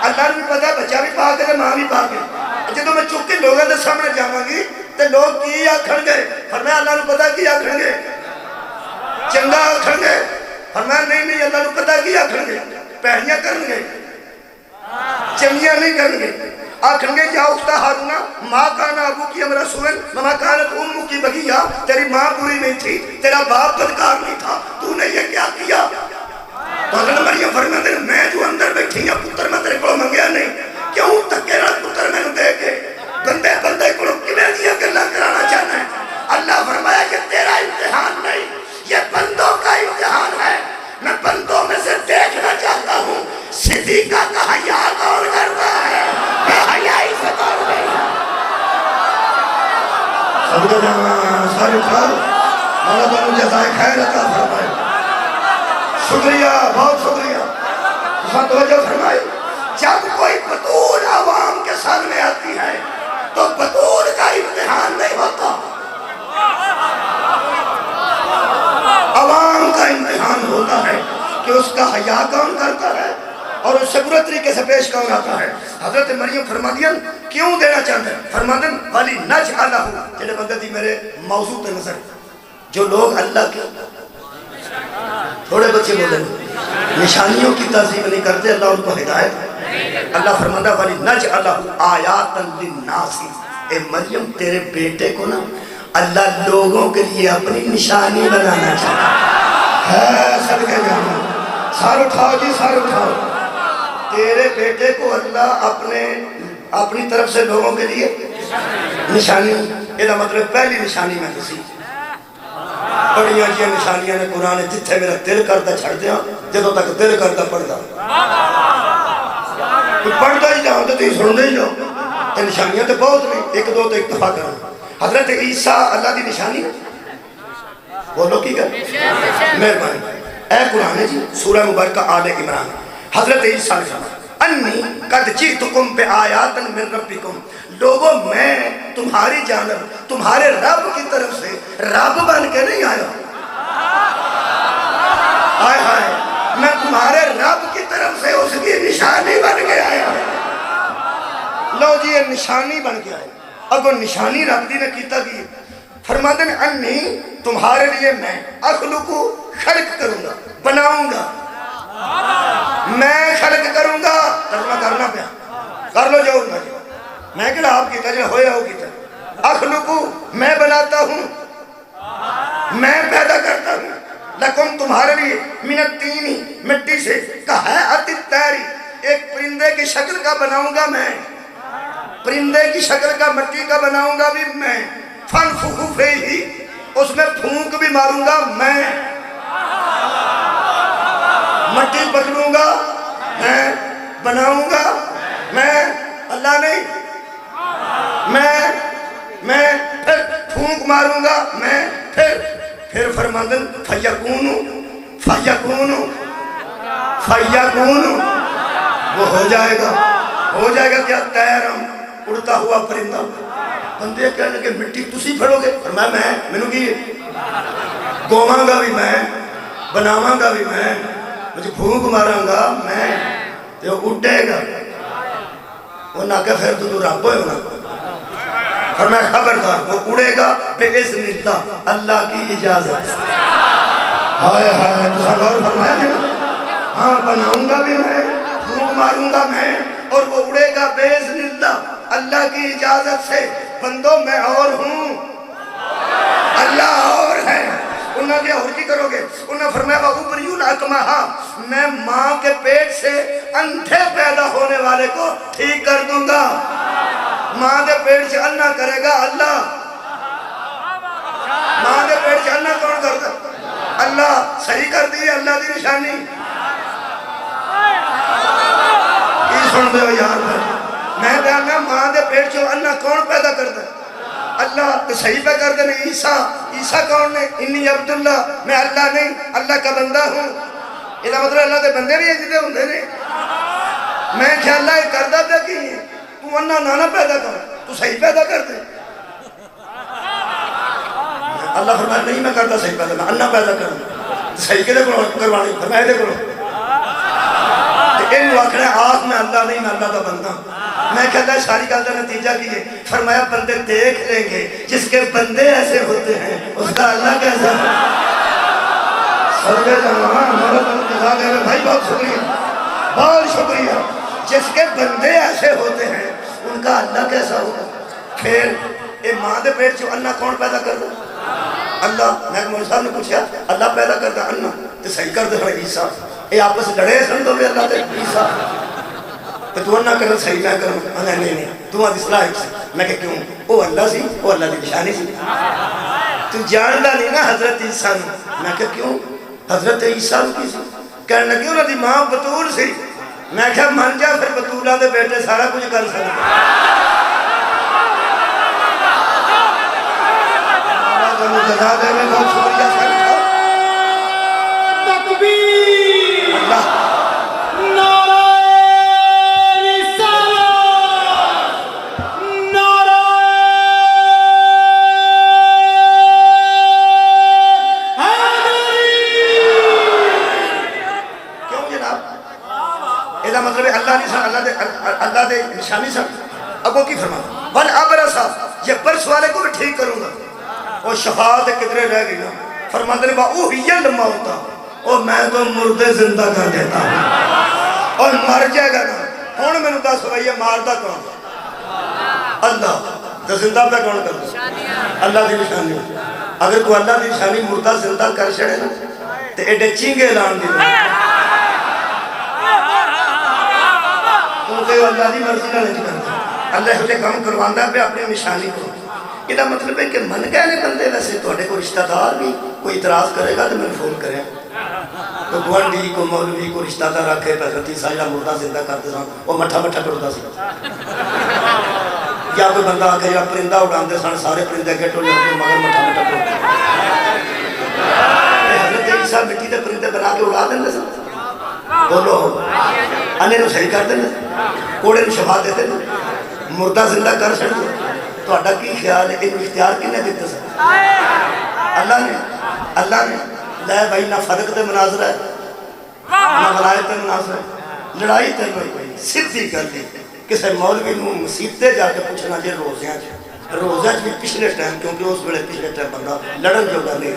اللہ نے بھی پتہ ہے بچہ بھی پاک ہے، ماں بھی پاک ہے. جب میں چک کے لوگوں کے سامنے جاؤں گی تو لوگ کی آکھن گے؟ فرمایا اللہ نے پتہ کی آکھن گے؟ چنگا آکھن گے؟ فرمایا نہیں اللہ نے پتہ کی آکھن گے؟ پہنیاں کرن گے، چنگیاں نہیں کرن گے. آکھن گے یا اختہ ہارونہ ماں کانا ابو کی امرہ سوئن ماں کانت امو کی بگیہ، تیری ماں بری نہیں تھی، تیرا باپ بدکار نہیں تھا، تو نے یہ کیا کیا؟ تو حضرت مریم فرماتے ہیں میں جو اندر بیٹھی ہیں پتر میں تیرے کو منگیا نہیں، کیوں تکے رہا پتر میں نے دے کے بندے کو کمیں دیا کہ اللہ کرانا چاہنا ہے. اللہ فرمایا کہ تیرا امتحان نہیں، یہ بندوں کا امتحان ہے. میں بندوں میں سے دیکھنا چاہتا ہوں صدیقہ کا حیا کون کرتا ہے، میں حیائی سے کون نہیں. صدقہ جانا سارے کھار اللہ تو مجھے جزائے خیر عطا فرمائے. شکریہ، بہت شکریہ. توجہ فرمائی. جب کوئی بطول عوام کے سامنے آتی ہے تو بطول کا امتحان نہیں ہوتا، عوام کا امتحان ہوتا ہے کہ اس کا حیا کون کرتا ہے اور اس سے برے طریقے سے پیش کون آتا ہے. حضرت مریم فرمادین کیوں دینا چاہتے ہیں؟ فرمادین والی نجعلہ، جنہیں بندے دی میرے موضوع پہ نظر، جو لوگ اللہ کے تھوڑے بچے بولے نشانیوں کی تعظیم نہیں کرتے، اللہ ان کو ہدایت. اللہ فرماتا والی نجعلہ آیاتاً للناس، اے مریم تیرے بیٹے کو نا اللہ لوگوں کے لیے اپنی نشانی بنانا چاہتا ہے. صدقہ جانا سار اٹھاؤ جی، سار اٹھاؤ. تیرے بیٹے کو اللہ اپنی طرف سے لوگوں کے لیے نشانی، یہ مطلب پہلی نشانی میں کسی بڑیاں جی نشانیاں نے قرآن جتھے میرا دل کردہ چھڑ دیا، جدوں تک دل کردہ پڑھدا پڑھدا ہی جاؤ تو تھی سن ہی جاؤ. نشانیاں تو بہت نہیں، ایک دو تو اکتفا کرو. حضرت عیسیٰ اللہ دی نشانی بولو کی کر مہربانی. اے قرآن جی سورہ مبارکہ آل عمران. حضرت عیسیٰ نے فرمایا انی قد جئتکم بآیات من ربکم، لوگوں میں تمہاری جانب تمہارے رب کی طرف سے رب بن کے نہیں آیا. آئے ہائے، میں تمہارے رب کی طرف سے اس کی نشانی بن کے آیا. لو جی یہ نشانی بن کے آئے. اگر نشانی رب دی نے کیتا کی فرماتے ہیں انی تمہارے لیے میں اخلقو خلق کروں گا، بناؤں گا، میں خلق کروں گا. ترجمہ کرنا پیا کر لو جو میں کہنا آپ کیتا جو ہویا ہو کیتا. اخلقو میں بناتا ہوں، میں پیدا کرتا ہوں. لکم تمہارے لیے من الطین مٹی سے کہیئۃ الطیر، ایک پرندے کی شکل کا بناؤں گا میں، پرندے کی شکل کا مٹی کا بناؤں گا بھی میں. فَانْفُخُ فِيهِ، اس میں پھونک بھی ماروں گا میں، مٹی پکڑوں گا میں، بناؤں گا میں، اللہ نہیں، میں پھر پھونک ماروں گا میں، پھر فرماندن فَيَكُونُ وہ ہو جائے گا کیا تیرم، اڑتا ہوا پرندہ. بندے کہنے کہ مٹی تسی پھڑو گے، فرمایا میں، میں نے کی گواں گا بھی میں، بناواں گا بھی میں، مجھے پھونک ماراں گا میں، تے وہ اڈے گا۔ انہاں کہا پھر تو رب ہوئے ہونا، فرمایا خبردار وہ اڑے گا بِإِذْنِ اللہ، اللہ کی اجازت۔ ہائے ہائے تو غور فرمایا ہے نا، ہاں بناؤں گا بھی میں، پھونک ماروں گا میں، اور وہ اڑے گا بِإِذْنِ اللہ، اللہ کی اجازت سے۔ بندوں میں اور ہوں، اللہ اور ہے۔ انہوں نے اور کی کرو گے؟ انہوں نے فرمایا وَأُبْرِئُ الْأَكْمَحَ، میں ماں کے پیٹ سے اندھے پیدا ہونے والے کو ٹھیک کر دوں گا۔ ماں دے پیٹ سے اندھا کرے گا اللہ، ماں دے پیٹ سے اندھا کون کرتا؟ اللہ۔ صحیح کر دی اللہ دی نشانی کی سن دے ہو یار؟ میں کہنا ماں دے پیٹ سے اندھا کون پیدا کرتا؟ اللہ۔ تو صحیح پہ کر دینے عیسیٰ، عیسیٰ کون نے؟ انی عبداللہ، میں اللہ نہیں، اللہ کا بندہ ہوں۔ یہ مطلب اللہ دے بندے بھی جدے ہوں دے نے۔ میں کہ اللہ یہ کردہ پہ کی ہے، تو انہا نانا پیدا کر، تو صحیح پیدا کر دے۔ اللہ فرمایا نہیں میں کردہ صحیح پیدا، میں انہا پیدا کروں، صحیح کے دے کروانی، فرمائے دے کرو۔ ان واقعہ آخ میں اللہ نہیں، میں اللہ کا بندہ ہوں۔ میں کہتا ہے ساری گل کا نتیجہ کیے؟ فرمایا بندے دیکھ لیں گے، جس کے بندے ایسے ہوتے ہیں اس کا اللہ کیسا ہے؟ صدقے جہاں بھائی بہت شکریہ، بہت شکریہ۔ جس کے بندے ایسے ہوتے ہیں ان کا اللہ کیسا ہوگا؟ پھر اے ماں دے پیٹ جو اللہ کون پیدا کرتا؟ اللہ۔ میں مولی صاحب نے پوچھا اللہ پیدا کرتا اللہ تو صحیح کر دے عیسیٰ، اے آپس لڑے سن دو بھی اللہ تے عیسیٰ، تو تو نہ کرنا صحیح نہ کرنا، نہیں نہیں تو آدھی صلاح ایک سی۔ میں کہ کیوں؟ وہ اللہ سی، وہ اللہ دی نشانی سی، تو جاندہ نہیں نا حضرت عیسیٰ نے۔ میں کہ کیوں؟ حضرت عیسیٰ کی سی، کہنے لگی انہوں دی ماں بطول سی۔ میں کہ من جا پھر بطولہ دے بیٹے سارا کچھ کر سکتے۔ جزا دے میں بہت شکریہ سکتا تکبیر، اللہ۔ نعرہ رسالت، نعرہ حیدری۔ کیوں جناب؟ ایدہ مطلب اللہ نہیں سن، اللہ دے نشانی سن۔ اب وہ کی فرما بل ابرسا، یہ برس والے کو بھی ٹھیک کروں گا۔ اور شفاعت کتنے رہ گئی نا؟ فرماتے نے اوہی الموت، اور میں تو مردے زندہ کر دیتا ہوں اور مر جائے گا نا۔ ہون میں نے دس بھائی ماردہ کون؟ اللہ۔ تو زندہ پہ کون کر دو؟ اللہ دی نشانی۔ اگر کوئی اللہ دی نشانی مردہ زندہ کر چھڑے نا تو ایڈے چینگے اعلان دی دے، کیونکہ اللہ دی مرضی نہ نہیں کرتا۔ اللہ اسے کم کرواندہ پہ اپنی نشانی کو۔ یہ مطلب ہے کہ من گئے نے بندے ویسے توڑے کو رشتہ دار بھی کوئی اعتراض کرے گا تو میں فون کریں، تو گوانڈی کو مولوی کو رشتہ دار رکھے حضرت عیسیٰ یا مردہ زندہ کرتے سن، وہ مٹھا مٹھا کرتا سی۔ یا کوئی بندہ آکے یا پرندہ اڑاندے سن، سارے پرندے گھٹو جاتے مگر مٹھا مٹھا کرتا۔ حضرت عیسیٰ مٹی دے پرندے بنا کے اڑا دیں سن، بولو انہیں نو صحیح کر دیں، کوڑے نو شفا دیتے ہیں، مردہ زندہ کر سکتے۔ تو اڈا کی خیال ہے انہوں اختیار کنے دیتے سن؟ اللہ نے۔ اللہ نے لے بھائی نہ فرق دے مناظرہ ہے نہ ولایت دے مناظرہ ہے، لڑائی تے کوئی صدی کر دی۔ کسے مولوی نو مسیطے جا کے پوچھنا جے روزیاں چھے، روزیاں چھے بھی پچھلے ٹائم، کیونکہ اس بڑے پچھلے ٹائم بندہ لڑن جو گا نہیں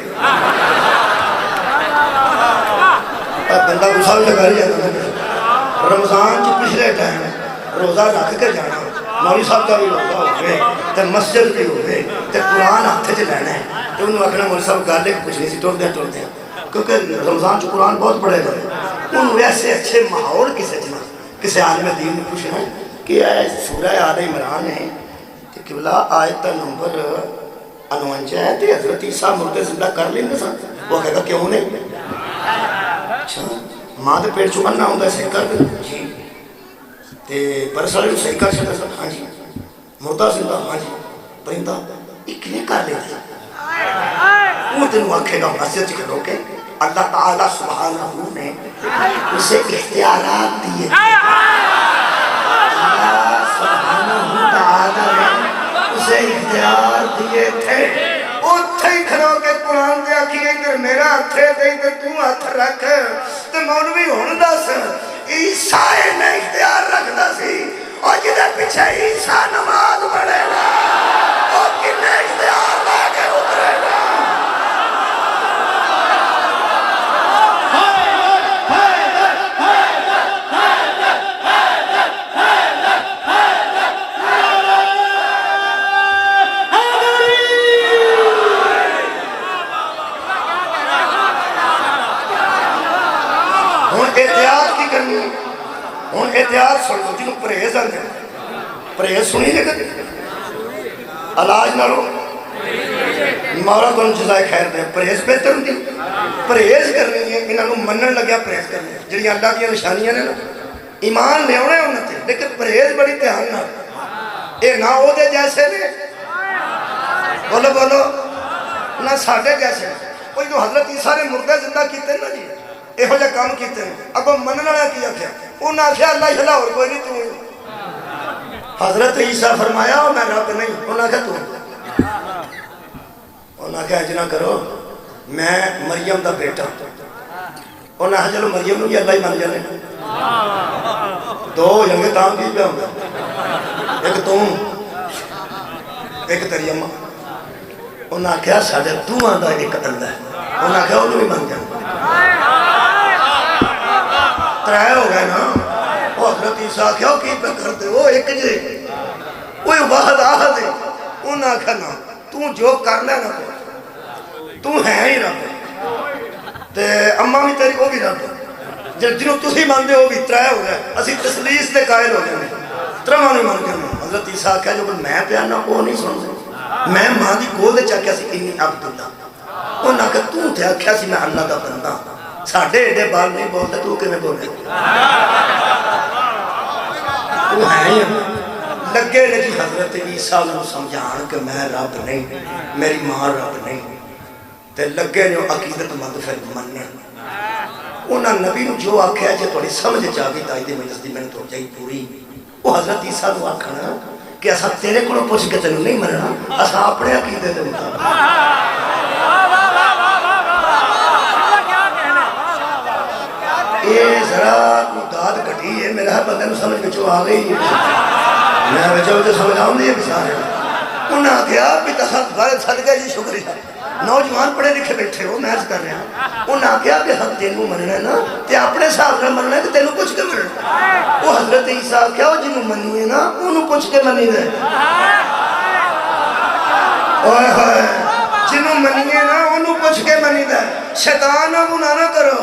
بندہ گسال لگا رہی ہے۔ رمضان چھے پچھلے ٹائم روزہ رکھ کے جانا، مولوی صاحب کا بھی روزہ ہوئے تے مسجد بھی ہوئے تے قرآن ہاتھے چ لینا ہے، تو انہوں اکھنا مولوی صاحب گا لے کچھ نہیں سی ٹوڑ دیں کیونکہ رمضان چھو قرآن بہت پڑھے گا۔ انہوں ایسے اچھے ماحول کسے چنا کسے عالم دین نے پوچھنا کہ سورہ آل عمران ہے کہ قبلہ آیت نمبر 49 ہے تے حضرت عیسیٰ مردے زندہ کر لیں گے سن؟ وہ کہے گا کیوں نہیں؟ اچھا ماں دے پیٹ چھو انہا ہوں گا صحیح کر دیں؟ جی۔ تے برسالے جو صحیح کر سکتا سن؟ ہاں جی۔ مردہ زندہ؟ ہاں جی۔ پرندہ ایک نے کر لیتا وہ تنو آنکھیں گا مسجد کے روکے اللہ تعالیٰ سبحانہ نے اسے اختیارات دیئے تھے۔ اللہ سبحانہ تعالیٰ نے اسے اختیار دیئے تھے۔ اتھے ہی کھلو کے قرآن دے آکھی ادھر میرا ماتھے تے تو ہاتھ رکھ تے مولوی ہن دس عیسیٰ نے اختیار رکھدا سی اور جدے پیچھے عیسیٰ نماز پڑھے گا وہ کنے اختیار لے کے اترے گا احتیاط کی کرنی ہوں احتیاط سن لو جنہوں پرہیز آتے پرہیز سنی جے کر علاج نہ لو مولا تو جزائے خیر دے پرہیز بہتر ہوتی پرہیز کرنی ہے انہوں منن لگیا پرہیز کرنی ہے جنہی اللہ کی نشانیاں نے نا ایمان لے ہونے ہونے تھے لیکن پرہیز بڑی دھیان نہ اے نہ ہو دے جیسے نے بولو بولو نہ ساڑھے جیسے کوئی جو حضرت عیسیٰ نے مردہ زندہ کیتے نا جی ایہو جا کام کیتے ہیں اب مننا نہ کیا کیا انہاں آخیا اللہ ہلا اور کوئی نہیں تو حضرت عیسیٰ فرمایا میں رب نہیں انہاں آخیا تو انہاں آخیا اجنا کرو میں مریم دا بیٹا انہاں آخیا چلو مریم نو یہ اللہ ہی مان جانے دو جنگے تام کی پہ ہوں ایک تم ایک تری اممہ انہاں آخیا ساڑھے تو آندہ ایک اللہ ہے انہاں آخیا انہوں بھی مان جانے ترائے ہو گئے نا وہ حضرت عیسیٰ کیا کی پہ کرتے وہ ایک جے وہ واحد آہد ہے انہاں کہا نا تو جو کرنا ہے نا تو ہے ہی رب تے اممہ بھی تیری وہ بھی رب جنہوں تسی ماندے ہو بھی ترائے ہو گئے اسی تسلیس دے قائل ہو جانے ترمہ نہیں مان کرنا حضرت عیسیٰ کہا جو میں پیانا وہ نہیں سن سکتا میں ماں دی گول دے چاکیا سی انی عبداللہ انہاں کہا تو تھے آکھیا سی میں اللہ دا بندہ ساڑھے ایڈے بال نہیں بولتا تو کہ میں بولے تو ہے ہی لگے لگی حضرت عیسیٰ نے سمجھان کہ میں رب نہیں میری ماں رب نہیں تے لگے نے عقیدت مند پھر مننے انہاں نبی نے جو آکھیا جے تھوڑی سمجھ چاہی تائی دے مجلس دی میں نے تو جائی پوری وہ حضرت عیسیٰ نے آکھنا کہ اسا تیرے کو پوچھ کے تنوں نہیں مننا اسا اپنے عقیدے دے مطابق یہ ذرا داد کٹی ہے میرا بندے نے سمجھ بچو آ گئی میں بچو تو سمجھاؤں نہیں بسارے انہاں کیا بھی تصد صدقہ جی شکریہ نوجوان پڑھے لکھے بیٹھے ہو محض کر رہے ہیں انہاں کیا کہ حق تینوں مننا ہے نا تے اپنے صاحب نے مننا ہے کہ تینوں پوچھ کے مننا وہ حضرت عیسیٰ کیا وہ جنہوں منی ہے نا انہوں پوچھ کے منی دے اوہ ہوئے جنہوں منی ہے نا انہوں پوچھ کے منی دے شیطان اب انہاں نہ کرو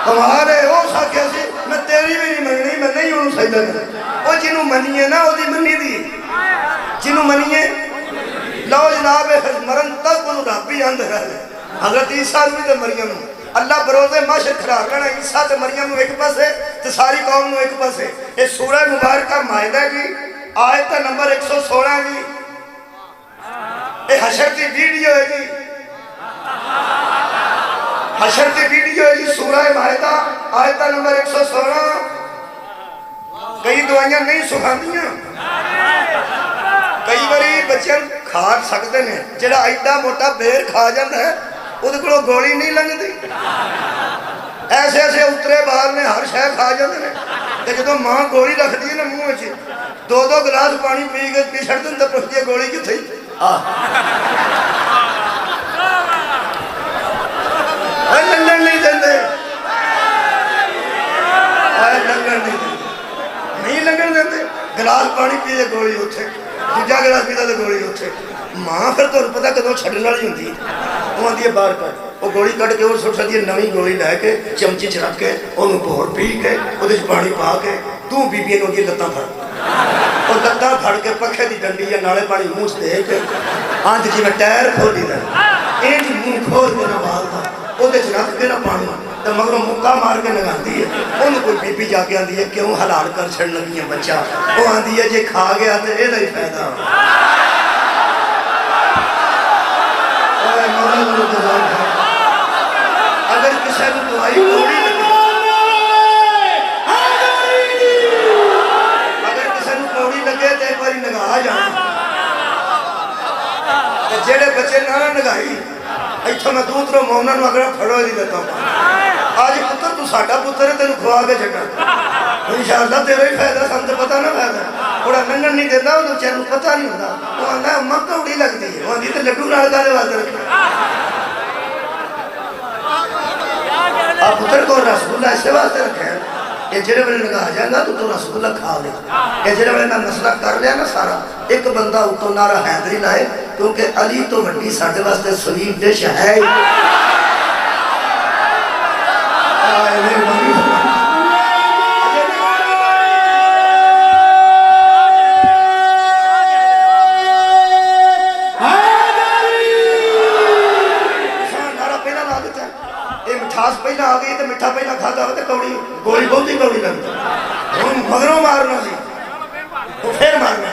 ہمارے ہو ساکھیا سی میں تیری بھی نہیں مننی میں نہیں ہوں سجدہ کرنا وہ جنہوں منیے نا وہ دی منی دی جنہوں منیے لو جناب مرن تک انہوں رابی اندر ہے حضرت عیسیٰ بھی تے مریم اللہ بروزے معاشر کھڑا کرنا عیسیٰ تے مریم ایک پاس ہے تے ساری قوم ایک پاس ہے یہ سورہ مبارکہ مائدہ کی آیت نمبر 116 کی یہ حشر کی ویڈیو ہے جی حشر کی ویڈیو ہے جی سورہ مائدہ آیت نمبر 116 کئی دعائیاں نہیں سکھا دیا کئی باری بچے کھا سکتے ہیں جڑا ایڈا موٹا بیر کھا جاندہ ہے وہ کو گولی نہیں لنگ دی ایسے ایسے اترے بال نے ہر شہر کھا جاندے ہیں کہ جدو ماں گولی رکھ دی نا منہ اچھے دو گلاس پانی پی گئے پی چھڑ دن تو پوچھتی ہے گولی کی تھی لنگن نہیں دن دے لنگن نہیں دن نہیں لنگن دن دے گلاس پانی پیے گولی ہوتے دوجہ گلاس پیتا تو گولی ہوتے ماں پھر تو پتہ کدوں چھڑنا نہیں ہوتی وہ آتی ہے باہر کٹ وہ گولی کٹ کے وہ سوچ سکتی ہے نوی گولی لے کے چمچی چرک کے انہوں بہور پی کے وہ پانی پا کے تو بی بی نے لتاں پھڑ اور لتاں پھڑ کے پکھے دی ڈنڈی یا نالے پانی منہ دے کے آنج جی میں ٹائر کھول دیتا ہے یہ جی منہ کھول دینا بال تھا وہ رکھ کے نہ پانی تو مگر مکہ مار کے لگاتی ہے انہوں کوئی بی بی جا کے آتی ہے کیوں حلال کر چھڑ لگی ہیں بچہ وہ آتی ہے جی کھا گیا تو یہ نہیں فائدہ اگر کسی کو دعائی کوڑی لگے اگر کسی کو کوڑی لگے تو ایک باری نگاہ جانا جیڑے بچے نہ نگاہی ਇੱਥੋਂ ਮੈਂ ਦੂਤਰੋਂ ਮੌਨਾ ਨੂੰ ਅਗਰ ਫੜੋ ਇਹਦੀ ਦਿੱਤਾ ਅੱਜ ਪੁੱਤਰ ਤੂੰ ਸਾਡਾ ਪੁੱਤਰ ਹੈ ਤੈਨੂੰ ਖਵਾ ਕੇ ਛੱਡਾਂ ਇਨਸ਼ਾਅੱਲਾ ਤੇਰਾ ਹੀ ਫਾਇਦਾ ਸਾਨੂੰ ਤਾਂ ਪਤਾ ਨਾ ਫਾਇਦਾ ਥੋੜਾ ਲੰਘਣ ਨਹੀਂ ਦਿੰਦਾ ਉਹਨੂੰ ਵਿਚਾਰੇ ਨੂੰ ਪਤਾ ਨਹੀਂ ਹੁੰਦਾ ਉਹ ਆਂਦਾ ਅੰਮਾ ਕੌੜੀ ਲੱਗਦੀ ਹੈ ਉਹ ਆਂਦੀ ਤੇ ਲੱਡੂ ਨਾਲ ਕਾਹਦੇ ਵਾਸਤੇ ਰੱਖਿਆ ਆ ਪੁੱਤਰ ਕੋ ਰਸਗੁੱਲਾ ਇਸੇ ਵਾਸਤੇ ਰੱਖਿਆ ਇਹ ਜਿਹੜੇ ਵੇਲੇ ਲਗਾ ਜਾਏਗਾ ਤੂੰ ਰਸਗੁੱਲਾ ਖਾ ਲੈ ਇਹ ਜਿਹੜੇ ਵੇਲੇ ਮੈਂ ਮਸਲਾ ਕਰ ਲਿਆ ਨਾ ਸਾਰਾ ਇੱਕ ਬੰਦਾ ਉਤੋਂ ਨਾਰਾ ਹੈਦਰੀ ਲਾਏ ਕਿਉਂਕਿ ਅਲੀ ਤੋਂ ਵੱਡੀ ਸਾਡੇ ਵਾਸਤੇ ਸਵੀਟ ਡਿਸ਼ ਹੈ ਹੀ ਮਿਠਾਸ ਪਹਿਲਾਂ ਆ ਗਈ ਤੇ ਮਿੱਠਾ ਪਹਿਲਾਂ ਖਾਦਾ ਹੋਵੇ ਤੇ ਕੌੜੀ ਗੋਲੀ ਬਹੁਤੀ ਕੌੜੀ ਲੱਗਦੀ ਹੁਣ ਮਗਰੋਂ ਮਾਰਨਾ ਸੀ ਉਹ ਫਿਰ ਮਾਰਨਾ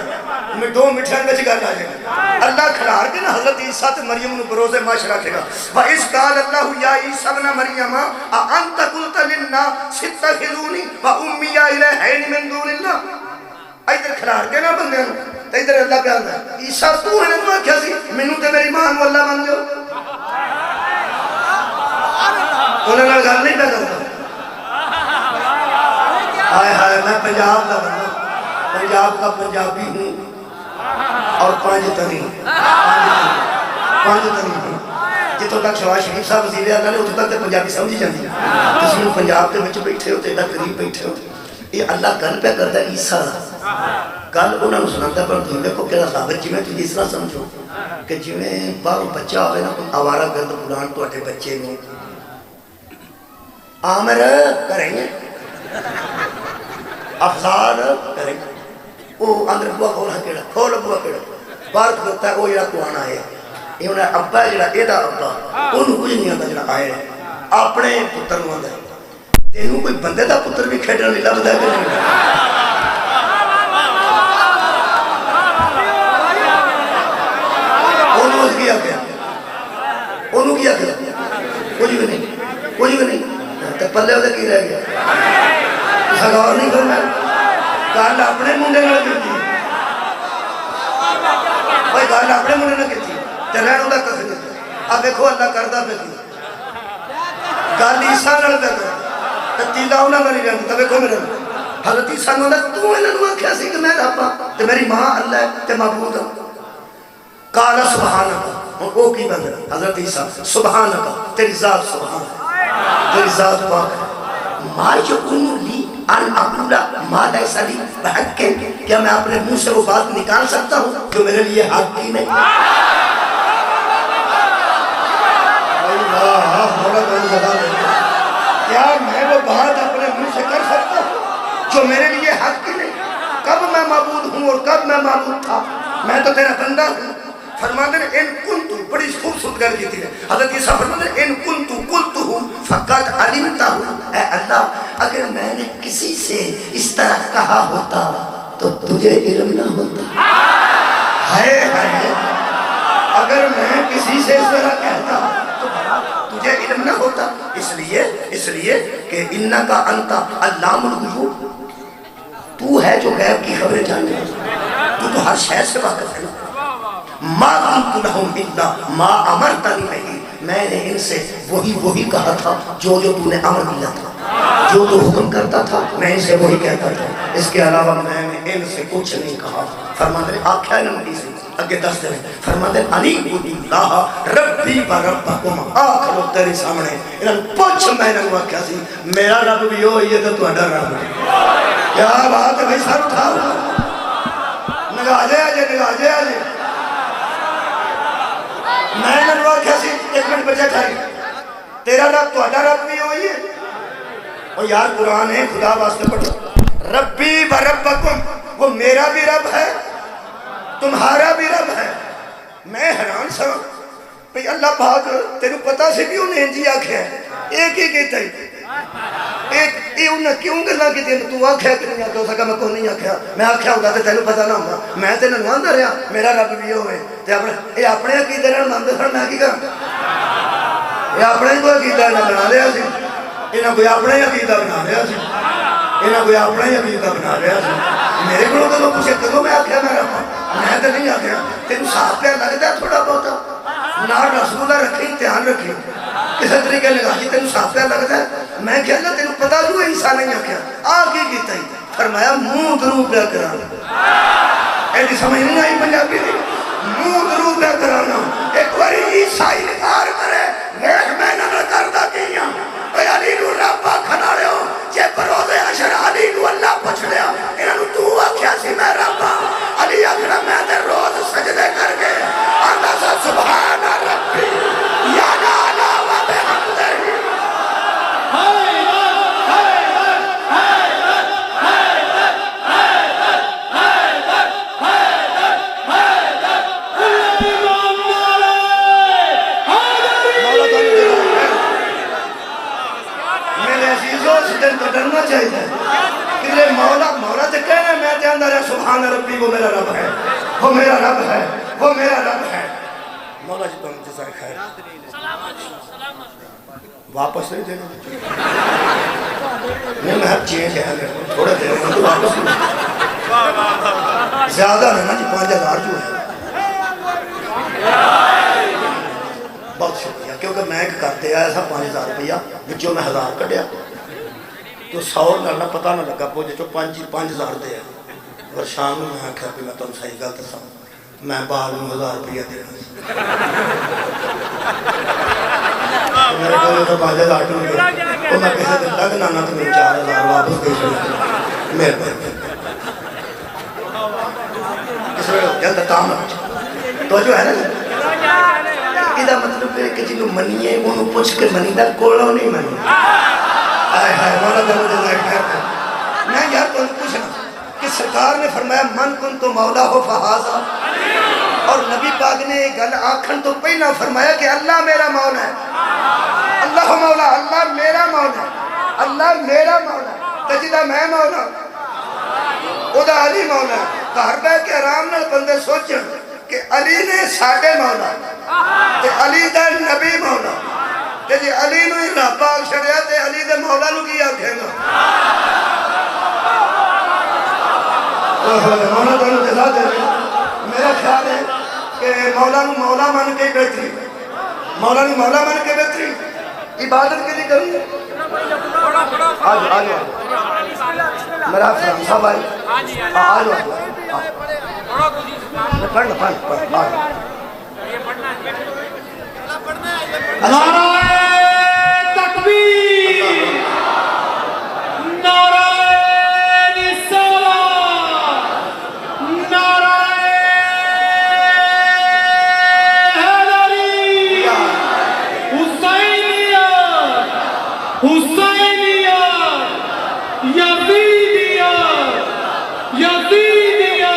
دو مٹھیاں میں گل آ جائے گا اللہ کھلار کے نا حضرت عیسیٰ تے مریم نو بروز معاش رکھے گا وَإِذْ قَالَ اللَّهُ يَا عِيسَى ابْنَ مَرْيَمَ أَأَنْتَ قُلْتَ لِلنَّاسِ اتَّخِذُونِي وَأُمِّيَ إِلَٰهَيْنِ مِن دُونِ اللَّهِ ادھر کھلار کے نا بندے نو تے ادھر اللہ کہہ رہا ہے عیسیٰ تو ہے نا کیا سی مینوں تے میری ماں نو اللہ مان جو انہوں نے گل نہیں پہ کرتا ہائے ہائے میں پنجاب کا بندہ پنجاب کا پنجابی ہوں اور پانچ تنی ہوں جتوں تک شہباز شریف صاحب وزیر اعلیٰ نے اتوں تک تے پنجابی سمجھی جاتی ہے تسی نوں پنجاب دے وچ بیٹھے ہو تے ایڈا قریب بیٹھے ہو یہ اللہ گل پہ کرتا ہے عیسیٰ گل انہوں نے سناتا پر تم دیکھو کہ ثابت جی میں تجھے اس طرح سمجھو کہ جی میں باہر بچہ ہوئے نا آوارہ گرد بلان تو اٹھے بچے نے عامر کریں گے افضال کریں گے وہ اندر بوا کھولا کیڑا کھول بوا کیڑا باہر کھلتا ہے وہ جڑا کوانا ہے یہ انہیں ابا جڑا ایدہ ابا انہوں کچھ نہیں آتا جڑا آئے اپنے پتر نو آتا ہے تینوں کوئی بندے دا پتر بھی کھیڑنا نہیں لبدا ہے کہ نہیں انہوں اس کیا کیا انہوں کیا کیا کچھ بھی نہیں تو پلے ہوتے کی رہ گیا سگور نہیں کرنا گل اپنے منڈے نہ کیتی بھائی گل اپنے منڈے نہ کیتی تے رہن دا کس نہیں آ دیکھو اللہ کردا پہ کی گل عیسیٰ نال پہ کر تے تیلا انہاں نال ہی رہندا تے دیکھو میرے حضرت عیسیٰ نے تو انہاں نوں آکھیا سی کہ میں رب ہاں تے میری ماں اللہ ہے تے معبود ہے قال سبحانک وہ کی بندہ حضرت عیسیٰ سبحانک تیری ذات سبحان ہے تیری ذات پاک ما یکون لی ان اقول ما لیس لی بحق کیا میں اپنے منہ سے وہ بات نکال سکتا ہوں جو میرے لیے حق کی نہیں کیا میں وہ بات اپنے منہ سے کر سکتا ہوں جو میرے لیے حق کی نہیں کب میں معبود ہوں اور کب میں معبود تھا میں تو تیرا بندہ ہوں فرماتے ہیں ان کنتو بڑی خوبصورت گل کی تھی حضرت عیسیٰ فرماتے ہیں ان کنتو قلتو فقط علمتا ہوں اے اللہ اگر میں نے کسی سے اس طرح کہا ہوتا تو تجھے علم نہ ہوتا ہے اگر میں کسی سے اس طرح کہتا تو تجھے علم نہ ہوتا اس لیے کہ انکا انتا علام الغیوب تو ہے جو غیب کی خبریں جاننے تو ہر شے سے واقف ہے ما قلت لهم الا ما امرتنی به میں نے ان سے وہی کہا تھا جو تو نے امر دیا تھا جو تو حکم کرتا تھا میں ان سے وہی کہتا تھا اس کے علاوہ میں نے ان سے کچھ نہیں کہا فرماتے ہیں آکھیا ہے نبی سے اگے دس دیں فرماتے ہیں انی اللہ ربی و ربکم آخر تیرے سامنے انہوں پوچھ میں نے آکھیا سی میرا رب بھی ہو یہ تو تہاڈا رب ہے کیا بات ہے بھائی سر اٹھاؤ نگاجے آجے میں نے آکھیا سی ایک منٹ بچہ ٹھہر تیرا رب تو اڈا رب بھی ہوئی ہے اور یار قرآن ہے خدا واسطے پڑھو ربی و ربکم وہ میرا بھی رب ہے تمہارا بھی رب ہے میں حیران سا بھئی اللہ پاک تیرے پتہ سے بھی انہیں جی آکھیا ہے ایک ہی کہتا ہے ایک انہیں کیوں گلا کی تھی تو آکھیا کہ نہیں آکھیا ہو سکا میں کو نہیں آکھیا میں آکھیا ہوگا تو تینوں پتہ نہ ہوگا میں تینوں نواندہ رہا میرا رب بھی ہوئے یہ اپنے عقیدے نے مانتے سن میں کی کروں یہ اپنے کوئی عقیدہ نہ بنا لیا سی انہیں کوئی اپنے عقیدہ بنا لیا سی انہیں کوئی اپنے عقیدہ بنا لیا سی میرے کو تو پوچھے کدوں میں آکھیا میں رب میں تو نہیں آکھیا تینوں صاف پہ لگتا ہے تھوڑا بہت نار رسولہ رکھیں دھیان رکھیں کسی طریقے لگا جی تینوں صاف پہ لگتا ہے میں کہا اللہ تینوں پتا جو عیسیٰ نہیں آکھیا آگے کیتا ہی فرمایا منہ درو پہ کرانا ایسی سمجھ نہیں آئی پنجابی دی منہ درو پہ کرانا ایک باری عیسائی نکار کرے ایک مہینہ نہ کردہ کیاں اے علی نو ربا کھنا رہے ہو جے پروزے عشر علی نو اللہ پچھ لیا انہاں نو تو آکھیا سی میں ربا علی اکھنا میں دے روز سجدے کر کے اللہ سا سبحان ربی یا نالا و بحمدہ ڈرنا چاہیے کہ مولا تو کہنا میں تے اندر ہے سبحان ربی وہ میرا رب ہے وہ میرا رب ہے وہ میرا رب ہے مولا جی تم جزائے خیر واپس نہیں دینا نہیں میں ہر چینج ہے تھوڑے دیر میں تو واپس نہیں زیادہ رہنا جی 5000 جو ہے بہت شکریہ کیونکہ میں ایک کرتے آیا ایسا 5000 روپیہ بچوں میں 1000 کٹیا تو 100 نہ پتہ نہ لگا پوچھے جو 5000 دے ہے اور شام میں آکھا کہ میں تم صحیح گلت سا میں بعد میں 1000 روپیہ دینا میرے کو تو 5000 ٹو گئے تو میں کیسے دن لگ نانا تو میرے 4000 واپس گئی میرے پر اس میں جلد کام نہ تو جو ہے نا یہ مطلب ہے کہ جنہوں منیے انہوں پوچھ کے منی دا کوڑا نہیں منی آئے ہائے مولا دلو جزائے خیر میں یار تو پوچھنا کہ سرکار نے فرمایا من کن تو مولا ہو فہازا اور نبی پاک نے گل آکھن تو پہلا فرمایا کہ اللہ میرا مولا ہے اللہ مولا اللہ میرا مولا اللہ میرا مولا تجدہ میں مولا خدا علی مولا کہر بے کے آرام نال بندے سوچن کہ علی نے ساڑے مولا کہ علی دا نبی مولا کہ جی علی نو ہی رابع شریعہ تے علی دے مولا نو کی آکھیں گا مولا دونوں جزا دے میرا خیال ہے کہ مولا نو مولا مان کے بہتری مولا نو مولا مان کے بہتری عبادت کے لیے کریں آجو آجو میرا فرام صاحب آئی آجو آجو پڑھنا پڑھنا نعرہ تکبیر نعرہ رسالت نعرہ حیدری حسینیہ حسینیہ یزیدیہ یزیدیہ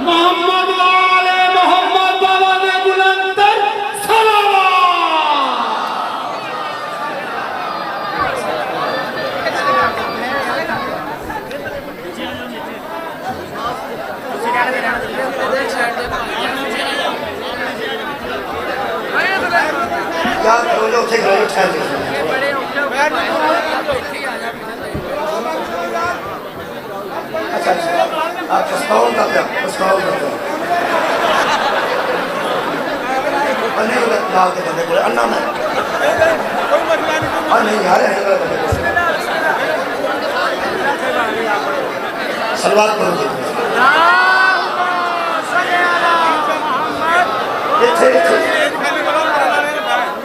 محمد وآل محمد بابا نے بلندر یاد کرو جو اٹھے گئے اٹھائے دے اچھا اچھا آپ پسکاؤن کا پیا پسکاؤن کا پیا انہیں لال کے بندے بولے انہا میں نہیں یارے ہیں بندے بولے سلوات کرو جی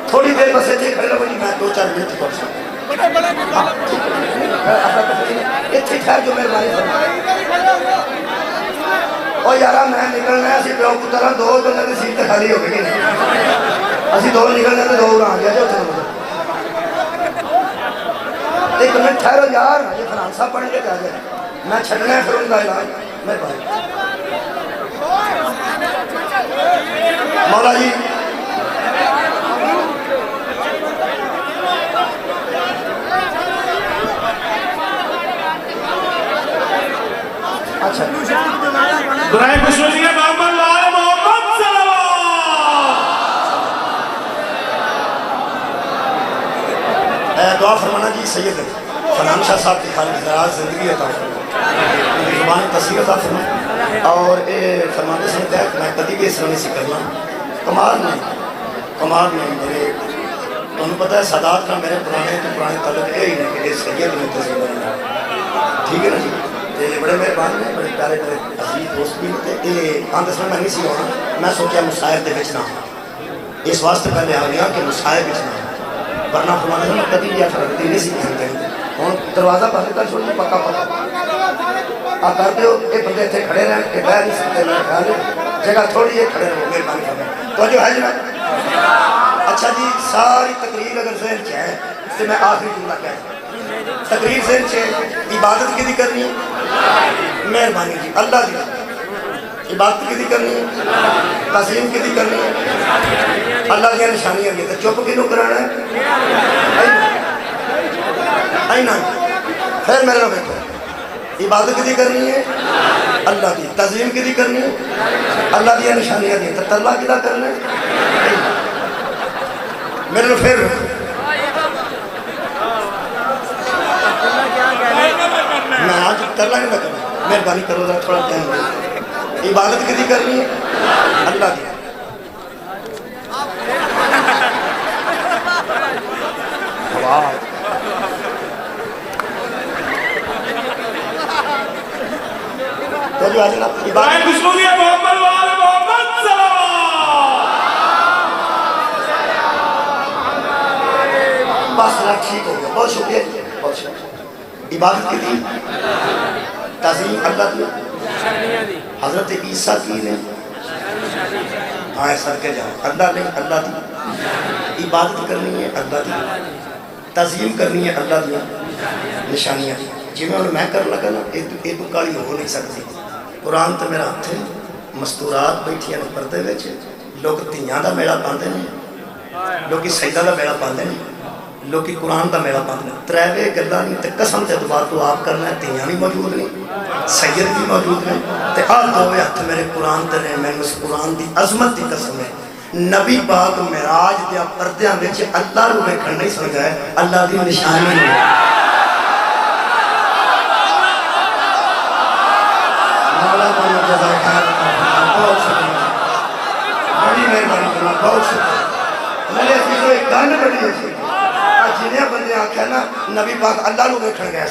تھوڑی دیر بس ایتھے کھڑے لگو جی میں 2-4 منٹ پڑھ سکتا ایتھے کھڑے جو مہربانی فرمائے اور یارا میں نکلنا ہے اسی پیوں پترہ 2 بندے کی سیٹ خالی ہو گئی اسی 2 نکلنا ہے تو 2 اڑا گیا جو اتنے ایک منٹ ٹھہرو یار یہ فران صاحب پڑھ کے جا جائے میں چھڑنا ہے پھر ان کا علاج مہربانی مولا جی اچھا دعائیں خوشوشی کے محمد لال محمد صلوات دعا فرمانا جی سید فرحان شاہ صاحب کی خالق زراعت زندگی عطا فرمانا زبان تصویر عطا فرمانا اور فرمانے سے دیکھ میں کدی بھی اس طرح نہیں سی کرنا کمال نہیں کمال نہیں میرے تمہیں پتہ ہے سادات کا میرے پرانے تو پرانے تعلق یہ ہی نہیں کہ سید میں تصویر بننا ٹھیک ہے نا جی تے بڑے مہربان نے بڑے پیارے بڑے عزیز دوست بھی تے یہ آن دسنا میں نہیں سی ہونا میں سوچا مصائب دے وچ نہ اس واسطے پہلے آ گیا کہ مصائب وچ نہ ورنہ فرمانے میں کبھی بھی فرق نہیں سی کہتے ہوں دروازہ پاسے کر چھوڑ پکا پکا آ کر دیو یہ بندے اتنے کھڑے رہن کہ بہ نہیں سکتے میں خیال جگہ تھوڑی ہے کھڑے رہو مہربانی کرنا تو جو ہے جناب اچھا جی ساری تقریر اگر ذہن چ ہے تو میں آخری جملہ کہہ تقریر ذہن چ عبادت کی کرنی ہے مہربانی جی اللہ دی عبادت کی کرنی ہے تعظیم کی کرنی ہے اللہ دیا نشانیاں کی تو چپ کنوں کرانا ہے اینا پھر میرے لوگ بیٹھو عبادت کی کرنی ہے اللہ دی تعظیم کی کرنی ہے اللہ دیا نشانیاں دی تو اللہ کی کرنا ہے میرے لوگ پھر میں آج ترلا نہیں کرنا مہربانی کرو ذرا تھوڑا ٹائم دے عبادت کی کرنی ہے اللہ دی تو جو آج عبادت محمد وآل محمد بس ٹھیک ہو گیا بہت شکریہ بہت شکریہ عبادت کی تھی تعظیم اللہ کی حضرت عیسیٰ کی نے ہاں سر کے جاؤ اللہ نے اللہ دی عبادت کرنی ہے اللہ دی تعظیم کرنی ہے اللہ دی نشانیاں جی میں کر لگا نا یہ تو کالی ہو نہیں سکتی قرآن تو میرا ہاتھ ہے مستورات بیٹھیاں نے پردے وچ لوگ تیاں دا میلہ پاندے نے لوگ سجدہ دا میلہ پاندے نے لوگ قرآن دا میلہ پاندے نے تریوے گلاں نہیں تے قسم تے دوبار تو آپ کرنا ہے تیاں بھی موجود نہیں سید بھی موجود نہیں تے آ دوے ہاتھ میرے قرآن تے نے میں اس قرآن دی عظمت دی قسم ہے نبی پاک معراج دے پردیاں وچ اللہ نو ویکھن نہیں سن گئے اللہ دی نشانی ہے مولا بڑی جزاکار بہت شکریہ بڑی مہربانی کرنا بہت شکریہ میرے عزیزو ایک گل بڑی ہے جنہیں بندے آکھا نا نبی پاک اللہ نو بیٹھن گیا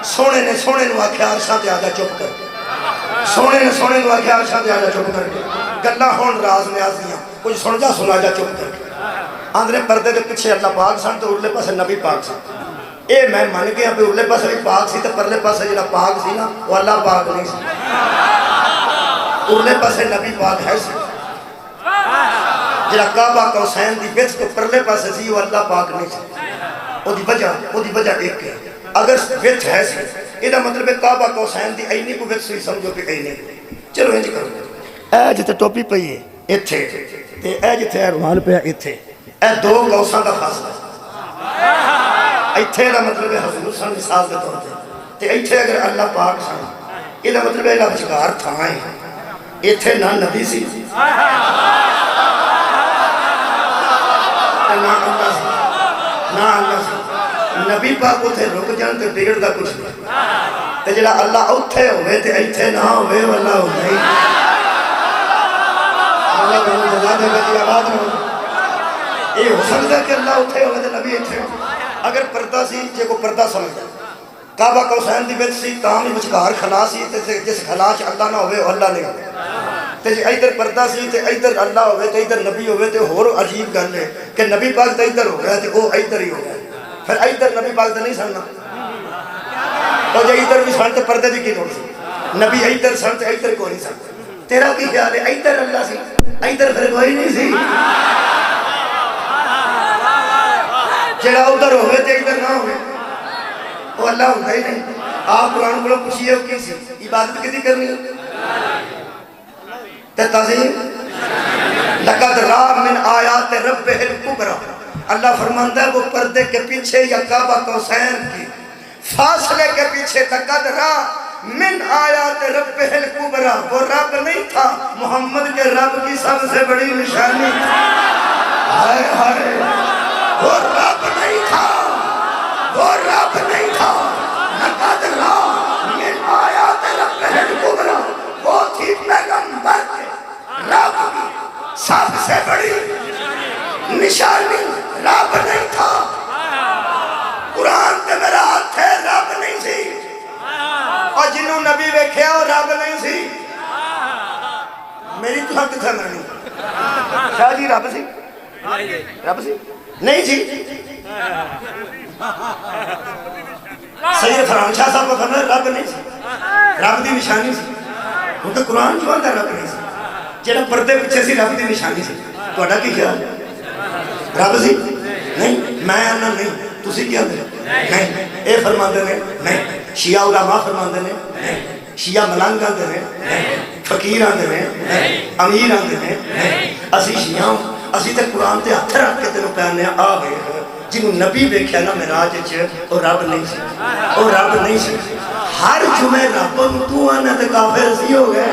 سونے نے سونے نو آکھا عرشاں تے آجا چپ کر سونے نے سونے نو آکھا عرشاں تے آجا چپ کر کے گلاں ہون راز نیاز دیاں کچھ سن جا سنا جا چپ کر کے آندھرے پردے دے پیچھے اللہ پاک سن تو ارلے پاسے نبی پاک سن اے میں مان گیا پہ ارلے پاسے بھی پاک سی تے پرلے پاسے جڑا پاک سی نا وہ اللہ پاک نہیں سی ارلے پاسے نبی پاک ہے سی جڑا کعبہ قوسین دی وچ تو پرلے پاسے سی وہ اللہ پاک نہیں سی او دی وجہ ایک ہے اگر وچ ہے سی ایدہ مطلب کعبہ قوسین دی اینی کو وچ سی سمجھو کہ اینی چلو انج کرو اے جتے ٹوپی پئی ہے ایتھے تے اے جتے رومال پہ ایتھے اے دو قوساں دا فاصلہ ایتھے دا مطلب ہے حضور صلی اللہ علیہ وسلم دے طور تے ایتھے اگر اللہ پاک سن ایدہ مطلب ہے لبچگار تھائیں ایتھے نہ نبی سی نہ اللہ سی نہ اللہ سی نبی پاک اتھے رک جان تے بگڑ دا کچھ نہیں تے جڑا اللہ اتھے ہوئے تے ایتھے نہ ہوئے واللہ ہوئے ہی اللہ کو جزا دے گا آباد نہ ہو یہ ہو سکتا ہے کہ اللہ اتھے ہوئے تے نبی اتھے ہو اگر پردہ سی جے کو پردہ سمجھا کعبہ قوسین دی وچ سی تاں بھی وچکار خلا سی تے جس خلا چ اللہ نہ ہوئے اللہ نہیں ہوئے تے جے ادھر پردہ سی تے ادھر اللہ ہوئے تے ادھر نبی ہوئے تے اور عجیب گل ہے کہ نبی پاک تے ادھر ہو گیا تے وہ ادھر ہی ہو گیا پھر ادھر نبی پاک تے نہیں سننا تو جے ادھر بھی سن تے پردے دی کی لوڑ سی نبی ادھر سن تے ادھر کوئی نہیں سن تیرا کی خیال ہے ادھر اللہ سی ادھر پھر کوئی نہیں سی جڑا ادھر ہوئے تے ادھر نہ ہوئے وہ اللہ ہوتا ہی نہیں آپ قرآن کو پوچھئے ہو کی سی عبادت کسی کرنی تے تعظیم لقد را من آیات رب الکبرى اللہ فرماندہ ہے وہ پردے کے پیچھے یا کعبہ قوسین کی فاصلے کے پیچھے لقد را من آیات رب الکبرى وہ رب نہیں تھا محمد کے رب کی سب سے بڑی نشانی ہائے ہائے وہ رب نہیں تھا وہ رب نہیں تھا لقد را من آیات رب الکبرى وہ تھی پیغمبر کے رب کی سب سے بڑی جنوں نبی ویکھیا وہ رب نہیں سی میری تو حق کتھا مانی شاہ جی رب سی رب سی نہیں جی سید فرحان شاہ صاحب کو فرمایا رب نہیں سی رب دی نشانی سی وہ تو قرآن جو آتا رب نہیں سی جڑا پردے پیچھے سی رب دی نشانی سی تہاڈا کی خیال رب سی نہیں میں آنا نہیں تسی کیا دے نہیں اے فرماندے نے نہیں شیعہ علماء فرماندے نے نہیں شیعہ ملنگ آندے نے نہیں فقیر آندے نے نہیں امیر آندے نے نہیں اسی شیعہ اسی تے قرآن تے ہتھ رکھ کے تینوں پہننے آ ویکھ جنوں نبی ویکھیا نا معراج وچ او رب نہیں سی او رب نہیں سی ہر جمعے رب نوں تو آنا تے کافر سی ہو گئے